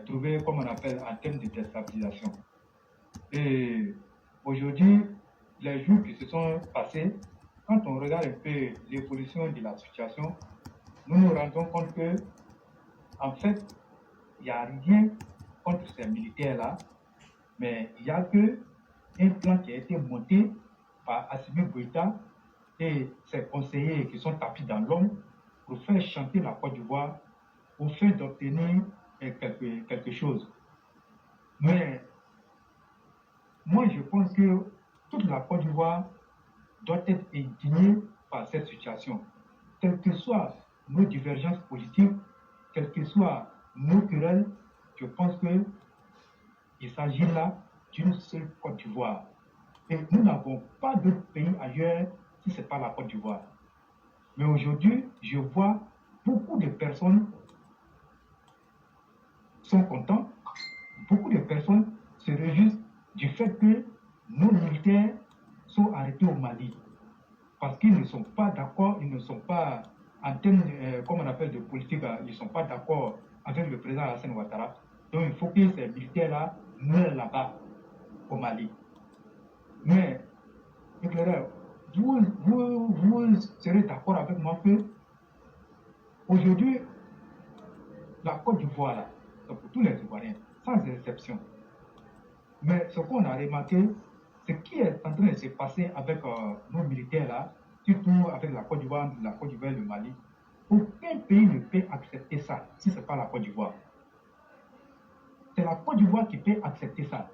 trouvée, comme on appelle, en termes de déstabilisation. Et aujourd'hui, les jours qui se sont passés, quand on regarde un peu l'évolution de la situation, nous nous rendons compte que, en fait, il n'y a rien contre ces militaires-là, mais il n'y a qu'un plan qui a été monté par Assimi Goïta et ses conseillers qui sont tapis dans l'ombre pour faire chanter la Côte d'Ivoire, au fait d'obtenir quelque chose. Mais moi, je pense que toute la Côte d'Ivoire doit être indignée par cette situation. Quelles que soient nos divergences politiques, quelles que soient nos querelles, je pense qu'il s'agit là d'une seule Côte d'Ivoire. Et nous n'avons pas d'autre pays ailleurs si ce n'est pas la Côte d'Ivoire. Mais aujourd'hui, je vois beaucoup de personnes sont contents, beaucoup de personnes se réjouissent du fait que nos militaires sont arrêtés au Mali. Parce qu'ils ne sont pas d'accord, ils ne sont pas, en termes, comme on appelle de politique, ils ne sont pas d'accord avec le président Hassan Ouattara. Donc il faut que ces militaires-là meurent là-bas, au Mali. Mais, éclaireur, vous serez d'accord avec moi que aujourd'hui, la Côte d'Ivoire, là, c'est pour tous les Ivoiriens, sans exception. Mais ce qu'on a remarqué, ce qui est en train de se passer avec nos militaires là, surtout avec la Côte d'Ivoire et le Mali, aucun pays ne peut accepter ça si ce n'est pas la Côte d'Ivoire. C'est la Côte d'Ivoire qui peut accepter ça.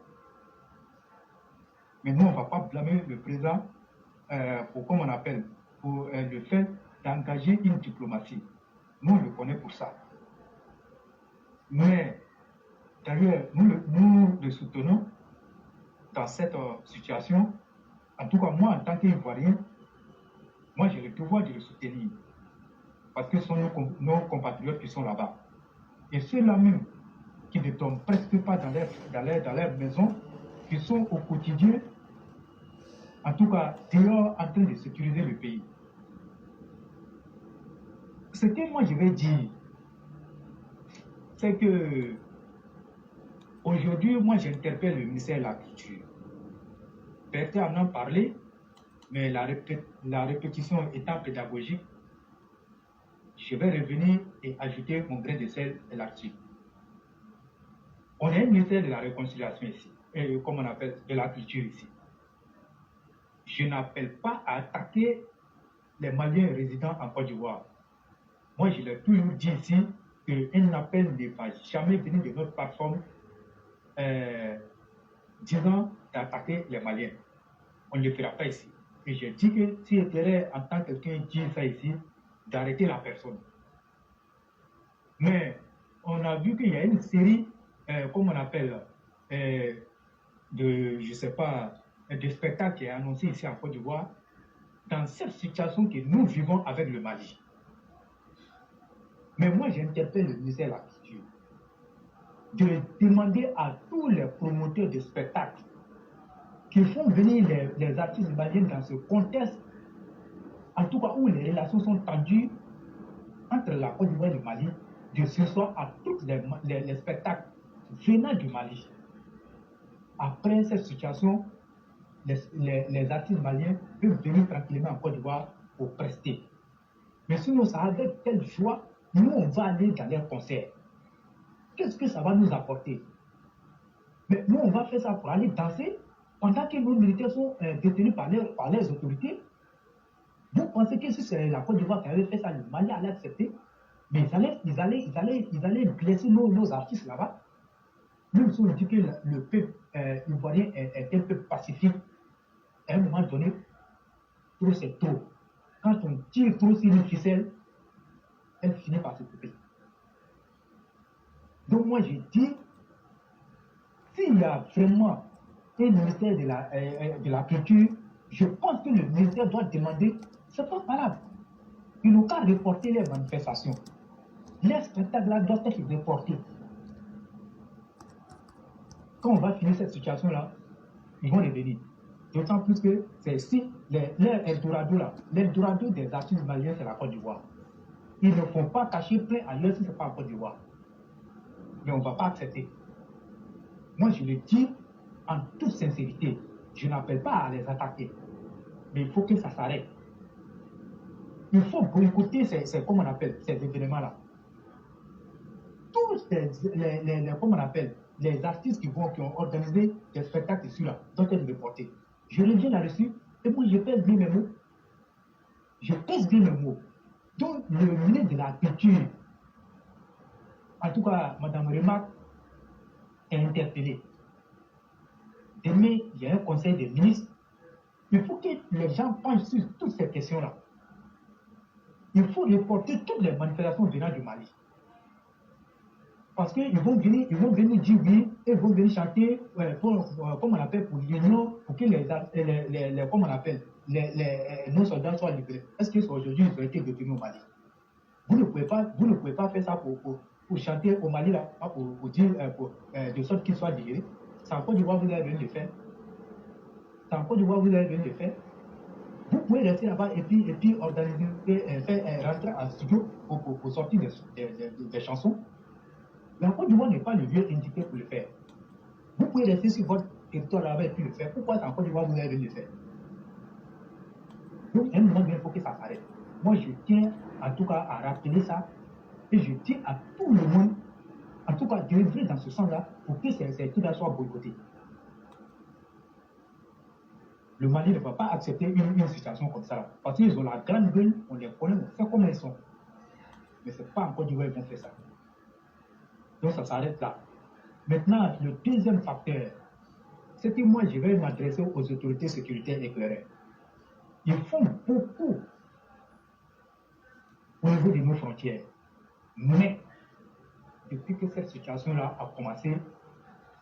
Mais nous, on ne va pas blâmer le président pour, comme on appelle, pour le fait d'engager une diplomatie. Nous, on le connaît pour ça. Mais, d'ailleurs, nous le soutenons dans cette situation. En tout cas, moi, en tant qu'Ivoirien, moi, j'ai le devoir de le soutenir. Parce que ce sont nos compatriotes qui sont là-bas. Et ceux-là même qui ne tombent presque pas dans leur maison, qui sont au quotidien, en tout cas, dehors, en train de sécuriser le pays. Ce que moi, je vais dire, c'est que aujourd'hui, moi, j'interpelle le ministère de la Culture. Bertrand en a parlé, mais la répétition étant pédagogique, je vais revenir et ajouter mon grain de sel de l'article. On a un ministère de la réconciliation ici, et comme on appelle, de la culture ici. Je n'appelle pas à attaquer les Maliens résidant en Côte d'Ivoire. Moi, je l'ai toujours dit ici qu'un appel ne va jamais venir de notre plateforme disant d'attaquer les Maliens. On ne le fera pas ici. Et j'ai dit que si Éclairé, en tant que quelqu'un dit ça ici, d'arrêter la personne. Mais on a vu qu'il y a une série, comme on appelle, je sais pas, de spectacle qui est annoncé ici en Côte d'Ivoire, dans cette situation que nous vivons avec le Mali. Mais moi, j'interpelle le ministère de la Culture de demander à tous les promoteurs de spectacles qui font venir les artistes maliens dans ce contexte, en tout cas où les relations sont tendues entre la Côte d'Ivoire et le Mali, de ce soir à tous les spectacles venant du Mali. Après cette situation, les artistes maliens peuvent venir tranquillement en Côte d'Ivoire pour prester. Mais sinon, ça avec quelle joie, nous, on va aller dans les concerts. Qu'est-ce que ça va nous apporter? Mais nous, on va faire ça pour aller danser pendant que nos militaires sont détenus par les autorités. Vous pensez que si c'est la Côte d'Ivoire qui avait fait ça, le Mali allait accepter? Mais ils allaient blesser nos artistes là-bas. Même si on dit que le peuple ivoirien est un peuple pacifique, à un moment donné, trop c'est trop. Quand on tire trop sur une ficelle, elle finit par se couper. Donc moi je dis, s'il y a vraiment un ministère de la culture, je pense que le ministère doit demander, c'est pas valable. Ils n'ont qu'à reporter les manifestations. Les spectacles là doivent être reportés. Quand on va finir cette situation-là, ils vont revenir. D'autant plus que c'est si l'Eldorado des artistes maliens, c'est la Côte d'Ivoire. Ils ne font pas cacher plein ailleurs si ce n'est pas en Côte d'Ivoire. Mais on ne va pas accepter. Moi, je le dis en toute sincérité. Je n'appelle pas à les attaquer. Mais il faut que ça s'arrête. Il faut boycotter ces événements-là. Tous les artistes qui ont organisé des spectacles ici-là doivent être reportés. Je reviens là-dessus et moi, je pèse bien mes mots. Je pèse bien mes mots. Donc, le ministre de la Culture, en tout cas, Mme Remarque, est interpellée. Demain, il y a un conseil des ministres. Il faut que les gens penchent sur toutes ces questions-là. Il faut reporter toutes les manifestations venant du Mali. Parce qu'ils vont venir dire oui, et ils vont venir chanter, comme on appelle, pour l'union, pour que nos soldats soient libérés. Est-ce qu'aujourd'hui, ils ont été détenus au Mali? Vous ne pouvez pas faire ça pour chanter au Mali, là, pour dire, de sorte qu'ils soient libérés. C'est en Côte d'Ivoire, vous avez venu le faire. C'est en Côte d'Ivoire, vous avez venu le faire. Vous pouvez rester là-bas et puis organiser, rentrer en studio pour sortir des chansons. La Côte d'Ivoire n'est pas le lieu indiqué pour le faire. Vous pouvez rester sur votre territoire là-bas et puis le faire. Pourquoi en Côte d'Ivoire vous avez le faire? Donc, à un moment donné, il faut que ça s'arrête. Moi, je tiens en tout cas à rappeler ça et je tiens à tout le monde, en tout cas, d'œuvrer dans ce sens-là pour que ces trucs-là soient boycottés. Le Mali ne va pas accepter une situation comme ça. Parce qu'ils ont la grande gueule, on les connaît, on sait comment ils sont. Mais ce n'est pas en Côte d'Ivoire qu'ils vont faire ça. Donc ça s'arrête là. Maintenant, le deuxième facteur, c'est que moi, je vais m'adresser aux autorités sécuritaires éclairées. Ils font beaucoup au niveau de nos frontières. Mais, depuis que cette situation-là a commencé,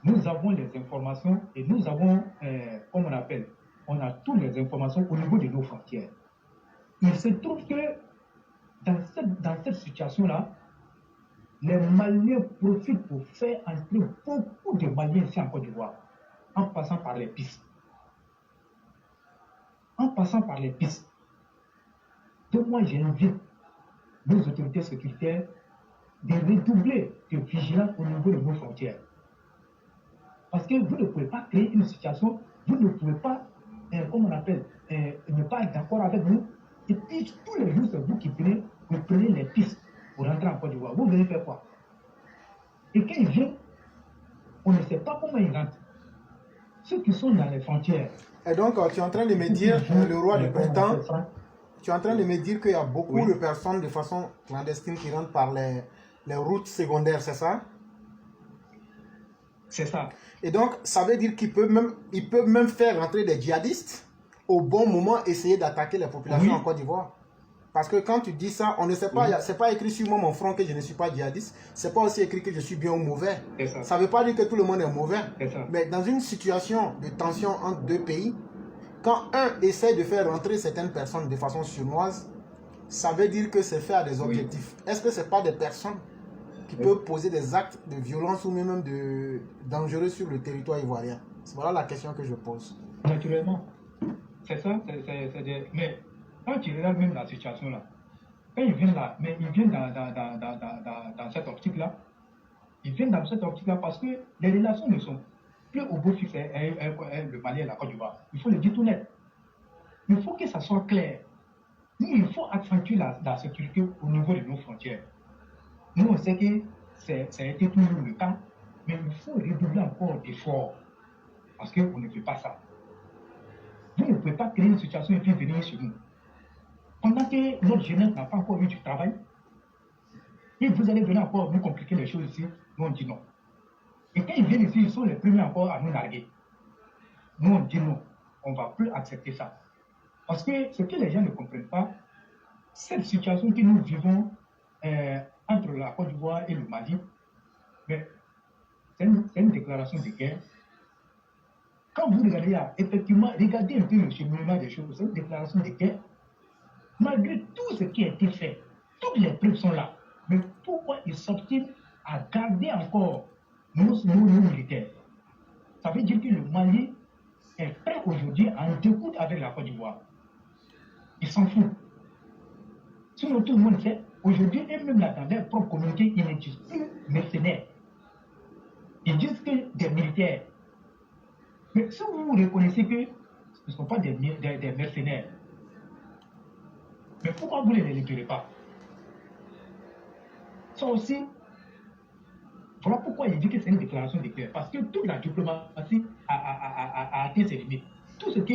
nous avons les informations et nous avons, comme on appelle, on a toutes les informations au niveau de nos frontières. Il se trouve que dans cette situation-là, les Maliens profitent pour faire entrer beaucoup de Maliens ici en Côte d'Ivoire, en passant par les pistes. Donc moi, j'invite nos autorités sécuritaires de redoubler de vigilance au niveau de nos frontières. Parce que vous ne pouvez pas créer une situation, vous ne pouvez pas, comme on appelle, ne pas être d'accord avec nous. Et puis tous les jours, c'est vous qui vous prenez les pistes pour rentrer en Côte d'Ivoire. Vous venez faire quoi? Et quand ils viennent, on ne sait pas comment ils rentrent. Ceux qui sont dans les frontières. Et donc, tu es en train de me dire, le roi de Printemps, tu es en train de me dire qu'il y a beaucoup de personnes de façon clandestine qui rentrent par les routes secondaires, c'est ça? C'est ça. Et donc, ça veut dire qu'ils peuvent même faire rentrer des djihadistes au bon moment, essayer d'attaquer les populations en Côte d'Ivoire. Parce que quand tu dis ça, on ne sait pas, c'est pas écrit sur moi mon front que je ne suis pas djihadiste. C'est pas aussi écrit que je suis bien ou mauvais. Ça ne veut pas dire que tout le monde est mauvais. Mais dans une situation de tension entre deux pays, quand un essaie de faire rentrer certaines personnes de façon sournoise, ça veut dire que c'est fait à des objectifs. Est-ce que ce n'est pas des personnes qui peuvent poser des actes de violence ou même de dangereux sur le territoire ivoirien? Voilà la question que je pose. Naturellement. C'est ça. Mais quand tu regardes même la situation là, quand ils viennent là, mais ils viennent dans cette optique-là, parce que les relations ne sont plus au bout fixe le Mali et la Côte d'Ivoire. Il faut le dire tout net. Il faut que ça soit clair. Nous, il faut accentuer la sécurité au niveau de nos frontières. Nous, on sait que ça a été toujours le cas, mais il faut redoubler encore d'efforts parce qu'on ne fait pas ça. Vous ne pouvez pas créer une situation et puis venir sur nous. Pendant que notre jeunesse n'a pas encore eu du travail, et vous allez venir encore nous compliquer les choses ici, nous on dit non. Et quand ils viennent ici, ils sont les premiers encore à nous narguer. Nous on dit non, on ne va plus accepter ça. Parce que ce que les gens ne comprennent pas, cette situation que nous vivons entre la Côte d'Ivoire et le Mali, c'est une déclaration de guerre. Quand vous regardez, effectivement, regardez un peu le cheminement des choses, c'est une déclaration de guerre. Malgré tout ce qui a été fait, toutes les preuves sont là. Mais pourquoi ils s'obstinent à garder encore nos militaires? Ça veut dire que le Mali est prêt aujourd'hui à en découdre avec la Côte d'Ivoire. Ils s'en foutent. Sinon, tout le monde sait, aujourd'hui, et même là, dans leur propre communauté, ils ne disent plus mercenaires. Ils disent que des militaires. Mais si vous reconnaissez que ce ne sont pas des mercenaires, mais pourquoi vous ne les libérez pas? Ça aussi, voilà pourquoi il dit que c'est une déclaration de guerre. Parce que toute la diplomatie a atteint ses limites. Tout ce que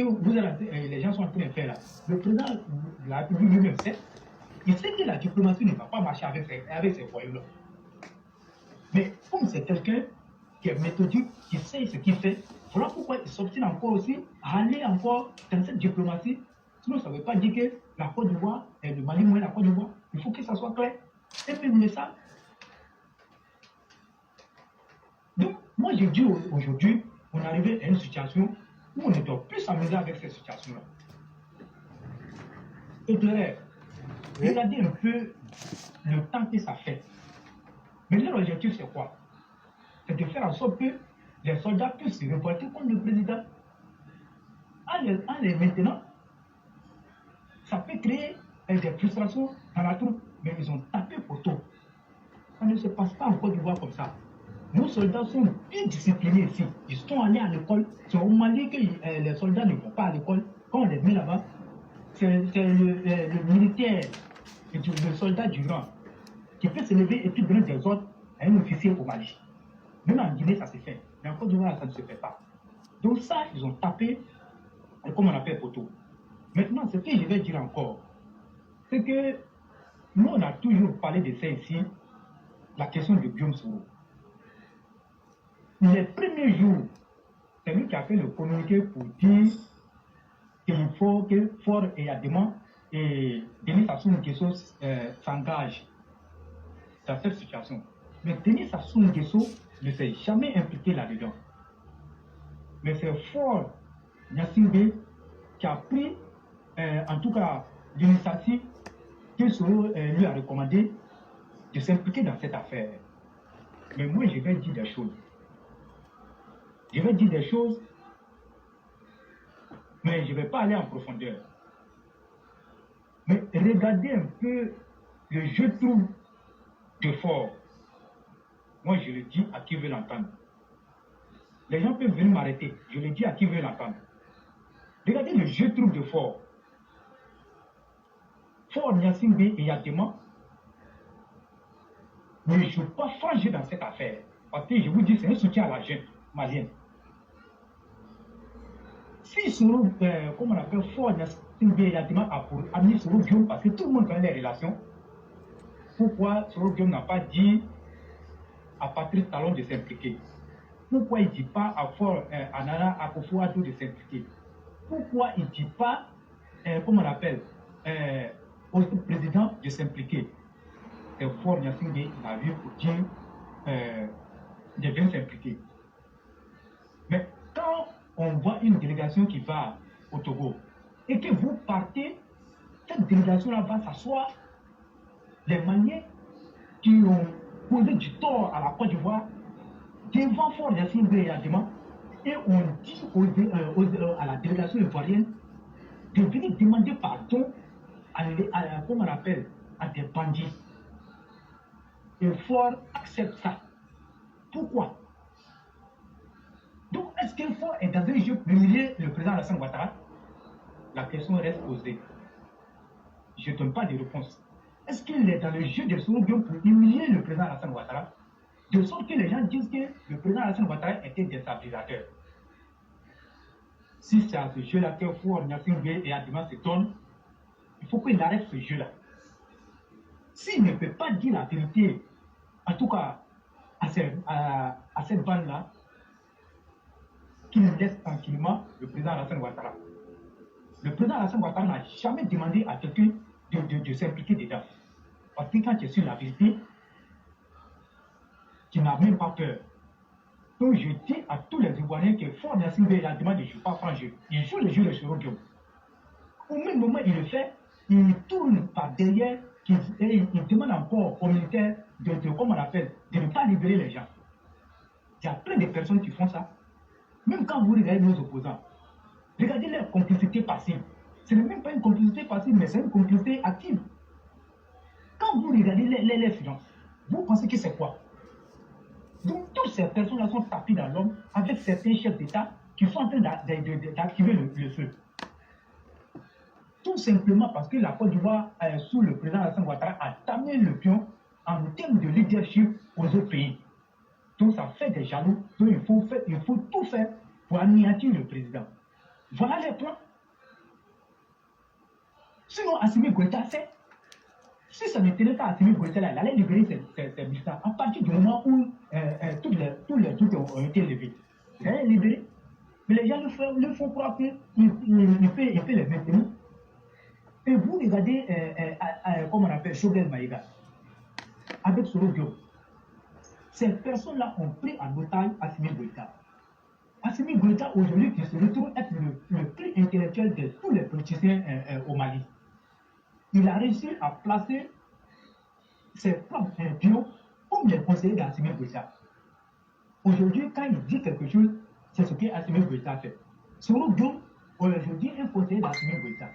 les gens sont en train de faire là, le président de la République lui-même sait, il sait que la diplomatie ne va pas marcher avec ces voyous-là. Mais comme c'est quelqu'un qui est méthodique, qui sait ce qu'il fait, voilà pourquoi il s'obstine encore aussi à aller encore dans cette diplomatie. Sinon, ça ne veut pas dire que la Côte d'Ivoire et le Mali moins la Côte d'Ivoire. Il faut que ça soit clair. Et puis, vous ça. Donc, moi, j'ai dit aujourd'hui, on est arrivé à une situation où on ne doit plus s'amuser avec cette situation-là. Et clair, regardez un peu le temps que ça fait. Mais leur objectif, c'est quoi? C'est de faire en sorte que les soldats puissent se révolter contre le président. En les maintenant, ça peut créer des frustrations dans la troupe, mais ils ont tapé poteau. Ça ne se passe pas en Côte d'Ivoire comme ça. Nos soldats sont bien disciplinés ici. Ils sont allés à l'école. C'est au Mali que les soldats ne vont pas à l'école. Quand on les met là-bas, c'est le militaire et le soldat du rang qui peut se lever et puis donner des ordres à un officier au Mali. Même en Guinée, ça se fait. Mais en Côte d'Ivoire, ça ne se fait pas. Donc ça, ils ont tapé, comme on appelle poteau. Maintenant, ce que je vais dire encore, c'est que nous, on a toujours parlé de ça ici, la question de Guillaume Soro. Les premiers jours, c'est lui qui a fait le communiqué pour dire qu'il faut que Fort et Adéman et Denis Sassou Nguesso s'engagent dans cette situation. Mais Denis Sassou Nguesso ne s'est jamais impliqué là-dedans. Mais c'est Fort Gnassingbé qui a pris, en tout cas, l'initiative que Soro lui a recommandé de s'impliquer dans cette affaire. Mais moi, je vais dire des choses. Je vais dire des choses, mais je ne vais pas aller en profondeur. Mais regardez un peu le jeu de troupe de Fort. Moi, je le dis à qui veut l'entendre. Les gens peuvent venir m'arrêter. Je le dis à qui veut l'entendre. Regardez le jeu de troupe de Fort. Fort Gnassingbé et Yadema ne jouent pas franc jeu dans cette affaire. Parce que je vous dis, c'est un soutien à la jeune malienne. Si Soro, comme on appelle Fort Gnassingbé et Yadema a pour ami Soro Guillaume, parce que tout le monde connaît les relations, pourquoi Soro Guillaume n'a pas dit à Patrice Talon de s'impliquer? Pourquoi il ne dit pas à Fort Anana Akufo-Addo de s'impliquer? Pourquoi il ne dit pas, comment on appelle, au président de s'impliquer. C'est fort Gnassingbé qui a vu pour dire de bien s'impliquer. Mais quand on voit une délégation qui va au Togo et que vous partez, cette délégation-là va s'asseoir, les Maliens qui ont causé du tort à la Côte d'Ivoire devant Fort Gnassingbé et Adema, et on dit à la délégation ivoirienne de venir demander pardon comment on appelle, à des bandits. Et Fort accepte ça. Pourquoi? Donc, est-ce que Fort est dans un jeu pour humilier le président Alassane Ouattara? La question reste posée. Je ne donne pas de réponse. Est-ce qu'il est dans le jeu de Soro Gueye pour humilier le président Alassane Ouattara? De sorte que les gens disent que le président Alassane Ouattara était déstabilisateur. Si c'est à ce jeu-là que Fort Gnassingbé et Adema se donnent, il faut qu'il arrête ce jeu-là. S'il ne peut pas dire la vérité, en tout cas à cette bande-là, qu'il laisse tranquillement le président Alassane Ouattara. Le président Alassane Ouattara n'a jamais demandé à quelqu'un de s'impliquer dedans. Parce que quand tu es sur la vérité, tu n'as même pas peur. Donc je dis à tous les Ivoiriens que Fort Gnassingbé a demandé de ne joue pas franc jeu. Il joue le jeu de Soro Gueye. Au même moment il le fait, il tourne par derrière, il demande encore aux militaires comment on appelle, de ne pas libérer les gens. Il y a plein de personnes qui font ça. Même quand vous regardez nos opposants, regardez leur complicité passive. Ce n'est même pas une complicité passive, mais c'est une complicité active. Quand vous regardez les finances, vous pensez que c'est quoi? Donc toutes ces personnes-là sont tapées dans l'homme avec certains chefs d'État qui sont en train d'activer le feu. Tout simplement parce que la Côte d'Ivoire, sous le président Alassane Ouattara, a tamé le pion en termes de leadership aux autres pays. Donc ça fait des jaloux. Donc il faut tout faire pour anéantir le président. Voilà les plans. Sinon, Assimi Goïta fait. Si ça ne tenait pas à Assimi Goïta, il allait libérer ses militants. À partir du moment où tous les doutes ont été levés, il allait libérer. Mais les gens le font croire qu'il peut les maintenir. Et vous regardez, comment on appelle, Choguel Maïga, avec Soro Gueye. Ces personnes-là ont pris en otage Assimi Goïta. Assimi Goïta, aujourd'hui, qui se retrouve être le plus intellectuel de tous les politiciens au Mali. Il a réussi à placer ses propres pions comme les conseillers d'Assimi Goïta. Aujourd'hui, quand il dit quelque chose, c'est ce qu'Assimi Goïta fait. Soro Gueye, aujourd'hui, est un conseiller d'Assimi Goïta.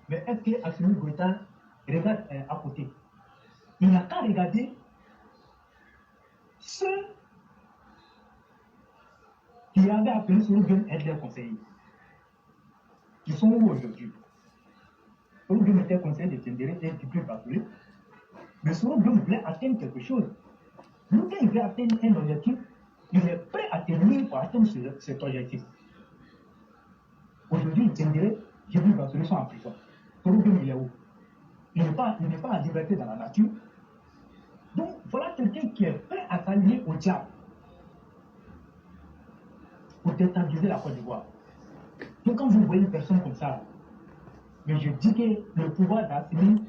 Mais est-ce que Assimi Goïta regarde à côté? Il n'a qu'à regarder ceux qui avaient appelé Soro Gueye être les conseillers. Ils sont où aujourd'hui? Soro Gueye était conseiller de Tendéré et du plus Bakoulé. Mais Soro Gueye voulait atteindre quelque chose. Lui, quand il veut atteindre un objectif, il est prêt à tenir pour atteindre cet objectif. Aujourd'hui, Tendéré, j'ai vu Bakoulé sont en prison. Soro Gueye, il est où? Il n'est pas en liberté dans la nature. Donc, voilà quelqu'un qui est prêt à s'allier au diable pour déstabiliser la Côte d'Ivoire. Donc, quand vous voyez une personne comme ça, mais je dis que le pouvoir d'Assimi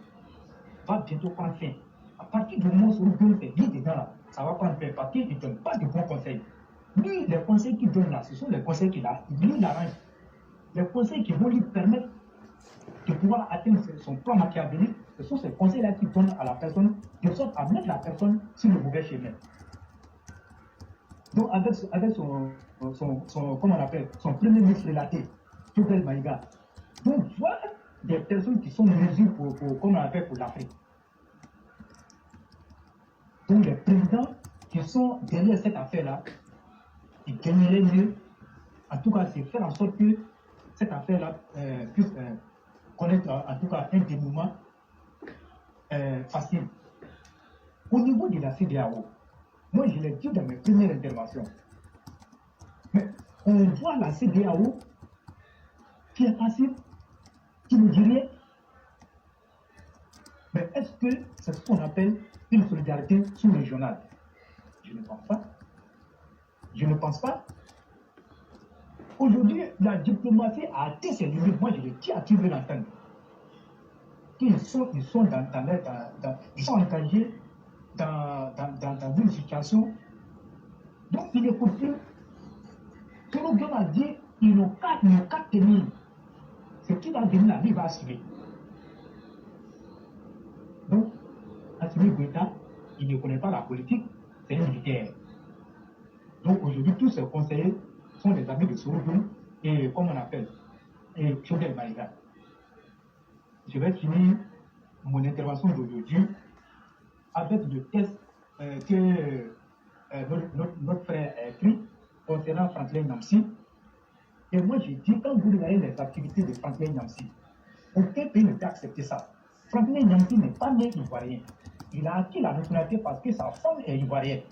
va bientôt prendre fin. À partir du moment où Soro Gueye fait vite dedans là, ça va prendre fin parce qu'il ne donne pas de bons conseils. Lui, les conseils qu'il donne là, ce sont les conseils qu'il arrange. Les conseils qui vont lui permettre de pouvoir atteindre son plan machiavélique, ce sont ces conseils-là qu'il donne à la personne, de sorte à mettre la personne sur le mauvais chemin. Donc, avec son comment on appelle, son premier ministre relaté, Choguel Maïga. Donc, voilà des personnes qui sont mesures pour comment on appelle, pour l'Afrique. Donc, les présidents qui sont derrière cette affaire-là, ils gagneraient mieux. En tout cas, c'est faire en sorte que cette affaire-là puisse connaître en tout cas un dénouement facile. Au niveau de la CEDEAO, moi je l'ai dit dans mes premières interventions, mais on voit la CEDEAO qui est passive, qui ne dit rien. Mais est-ce que c'est ce qu'on appelle une solidarité sous-régionale? Je ne pense pas. Je ne pense pas. Aujourd'hui, la diplomatie a atteint ses limites. Moi, je le dis à qui veut l'entendre. qu'ils sont, ils sont engagés dans une situation dont ils n'écoutent plus. Selon Dieu a dit, ils n'ont qu'à tenir. Ce qui va venir là, il va assumer. Donc, Assimi Goïta, il ne connaît pas la politique, c'est un militaire. Donc aujourd'hui, tous ces conseillers sont des amis de Souroudou et, comme on appelle, et Chobel Maïga. Je vais finir mon intervention d'aujourd'hui avec le test que notre frère a écrit concernant Franklin Nyamsi. Et moi, je dis, quand vous regardez les activités de Franklin Nyamsi, aucun pays ne peut accepter ça. Franklin Nyamsi n'est pas né ivoirien. Il a acquis la nationalité parce que sa femme est ivoirienne.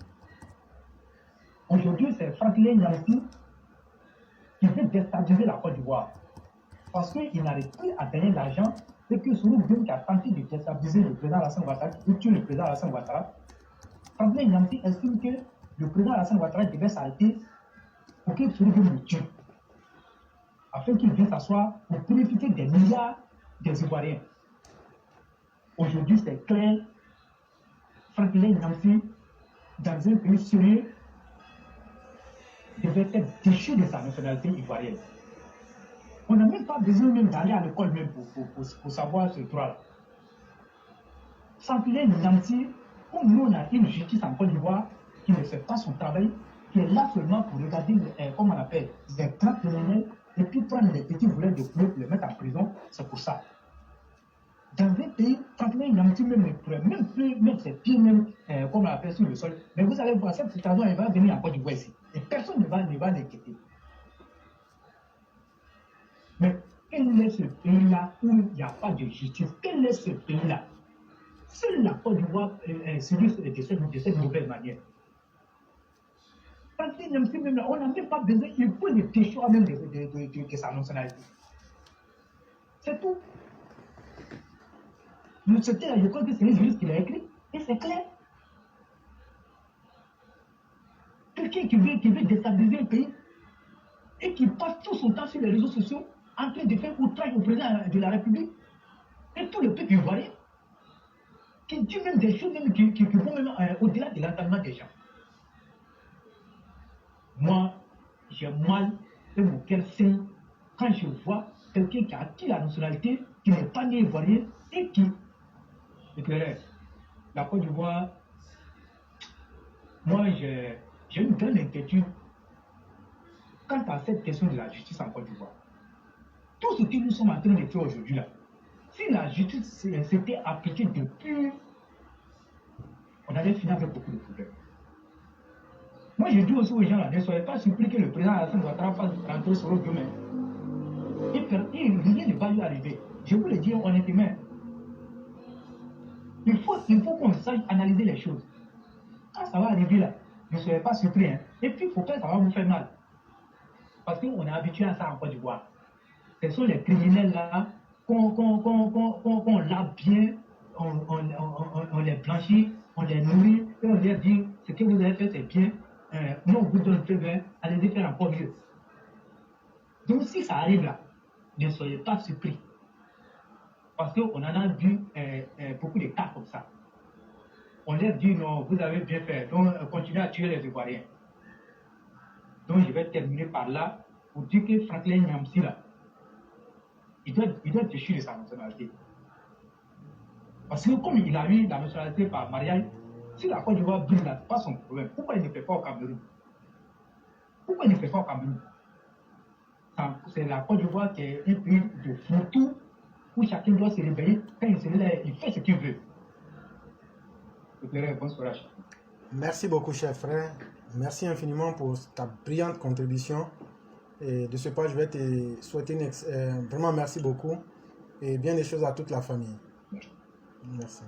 Aujourd'hui, c'est Franklin Nyamsi qui veut déstabiliser la Côte d'Ivoire. Parce qu'il n'arrive plus à gagner l'argent. C'est que Souroudou qui a tenté de déstabiliser le président Alassane Ouattara, de tuer le président Alassane Ouattara. Franklin Nyamsi estime que le président Alassane Ouattara devait s'arrêter pour que Souroudou le tue. Afin qu'il vienne s'asseoir pour bénéficier des milliards des Ivoiriens. Aujourd'hui, c'est clair. Franklin Nyamsi, dans un pays sérieux, devait être déchu de sa nationalité ivoirienne. On n'a même pas besoin même d'aller à l'école même pour savoir ce droit-là. Franklin Nyamsi, comme nous on a une justice en Côte d'Ivoire qui ne fait pas son travail, qui est là seulement pour regarder, comme on appelle, des grands criminels, et puis prendre les petits volets de fleurs pour les mettre en prison, c'est pour ça. Dans un pays, Franklin Nyamsi même ne pourrait même plus mettre ses pieds même, comme on appelle, sur le sol. Mais vous allez voir, cette situation, elle va venir en Côte d'Ivoire ici. Et personne ne va l'inquiéter. Mais quel est ce pays-là où il n'y a pas de justice? Quel est ce pays-là? Seule la Côte d'Ivoire se de cette nouvelle manière. Franklin Nyamsi même là, on n'a même pas besoin, il faut le déchoir même de sa nationalité. C'est tout. C'était là, je crois que c'est un juriste qui l'a écrit, et c'est clair. Quelqu'un qui veut déstabiliser un pays et qui passe tout son temps sur les réseaux sociaux en train de faire outrage au président de la République et tout le peuple ivoirien, qui dit même des choses même qui vont même au-delà de l'entendement des gens. Moi, j'ai mal et mon cœur saigne quand je vois quelqu'un qui a acquis la nationalité, qui n'est pas né ivoirien et qui éclairait la Côte d'Ivoire. Moi, j'ai une grande inquiétude quant à cette question de la justice en Côte d'Ivoire. Tout ce que nous sommes en train de faire aujourd'hui là, si la justice s'était appliquée depuis, on allait finir avec beaucoup de problèmes. Moi, je dis aussi aux gens là, ne soyez pas surpris que le président Alassane Ouattara fasse rentrer sur le domaine. Et rien ne va lui arriver. Je vous le dis honnêtement. Il faut qu'on sache analyser les choses. Quand ça va arriver là, ne soyez pas surpris. Hein. Et puis, il faut pas que ça va vous faire mal. Parce qu'on est habitué à ça en Côte d'Ivoire. Ce sont les criminels là, qu'on lave bien, on les blanchit, on les nourrit, et on leur dit ce que vous avez fait c'est bien. Nous on vous donne le feu, allez-y faire encore mieux. Donc si ça arrive là, ne soyez pas surpris. Parce qu'on en a vu beaucoup de cas comme ça. On leur dit non, vous avez bien fait, donc continuez à tuer les Ivoiriens. Donc je vais terminer par là pour dire que Franklin Nyamsi là, il doit déchirer de sa nationalité. Parce que comme il a eu la nationalité par mariage, si la Côte d'Ivoire brûle là, c'est pas son problème. Pourquoi il ne fait pas au Cameroun? Pourquoi il ne fait pas au Cameroun? C'est la Côte d'Ivoire qui est un pays de fourre-tout où chacun doit se réveiller. Quand il se réveille, il fait ce qu'il veut. Bonsoir. Merci beaucoup, cher frère. Merci infiniment pour ta brillante contribution. Et de ce pas, je vais te souhaiter vraiment merci beaucoup et bien des choses à toute la famille. Merci.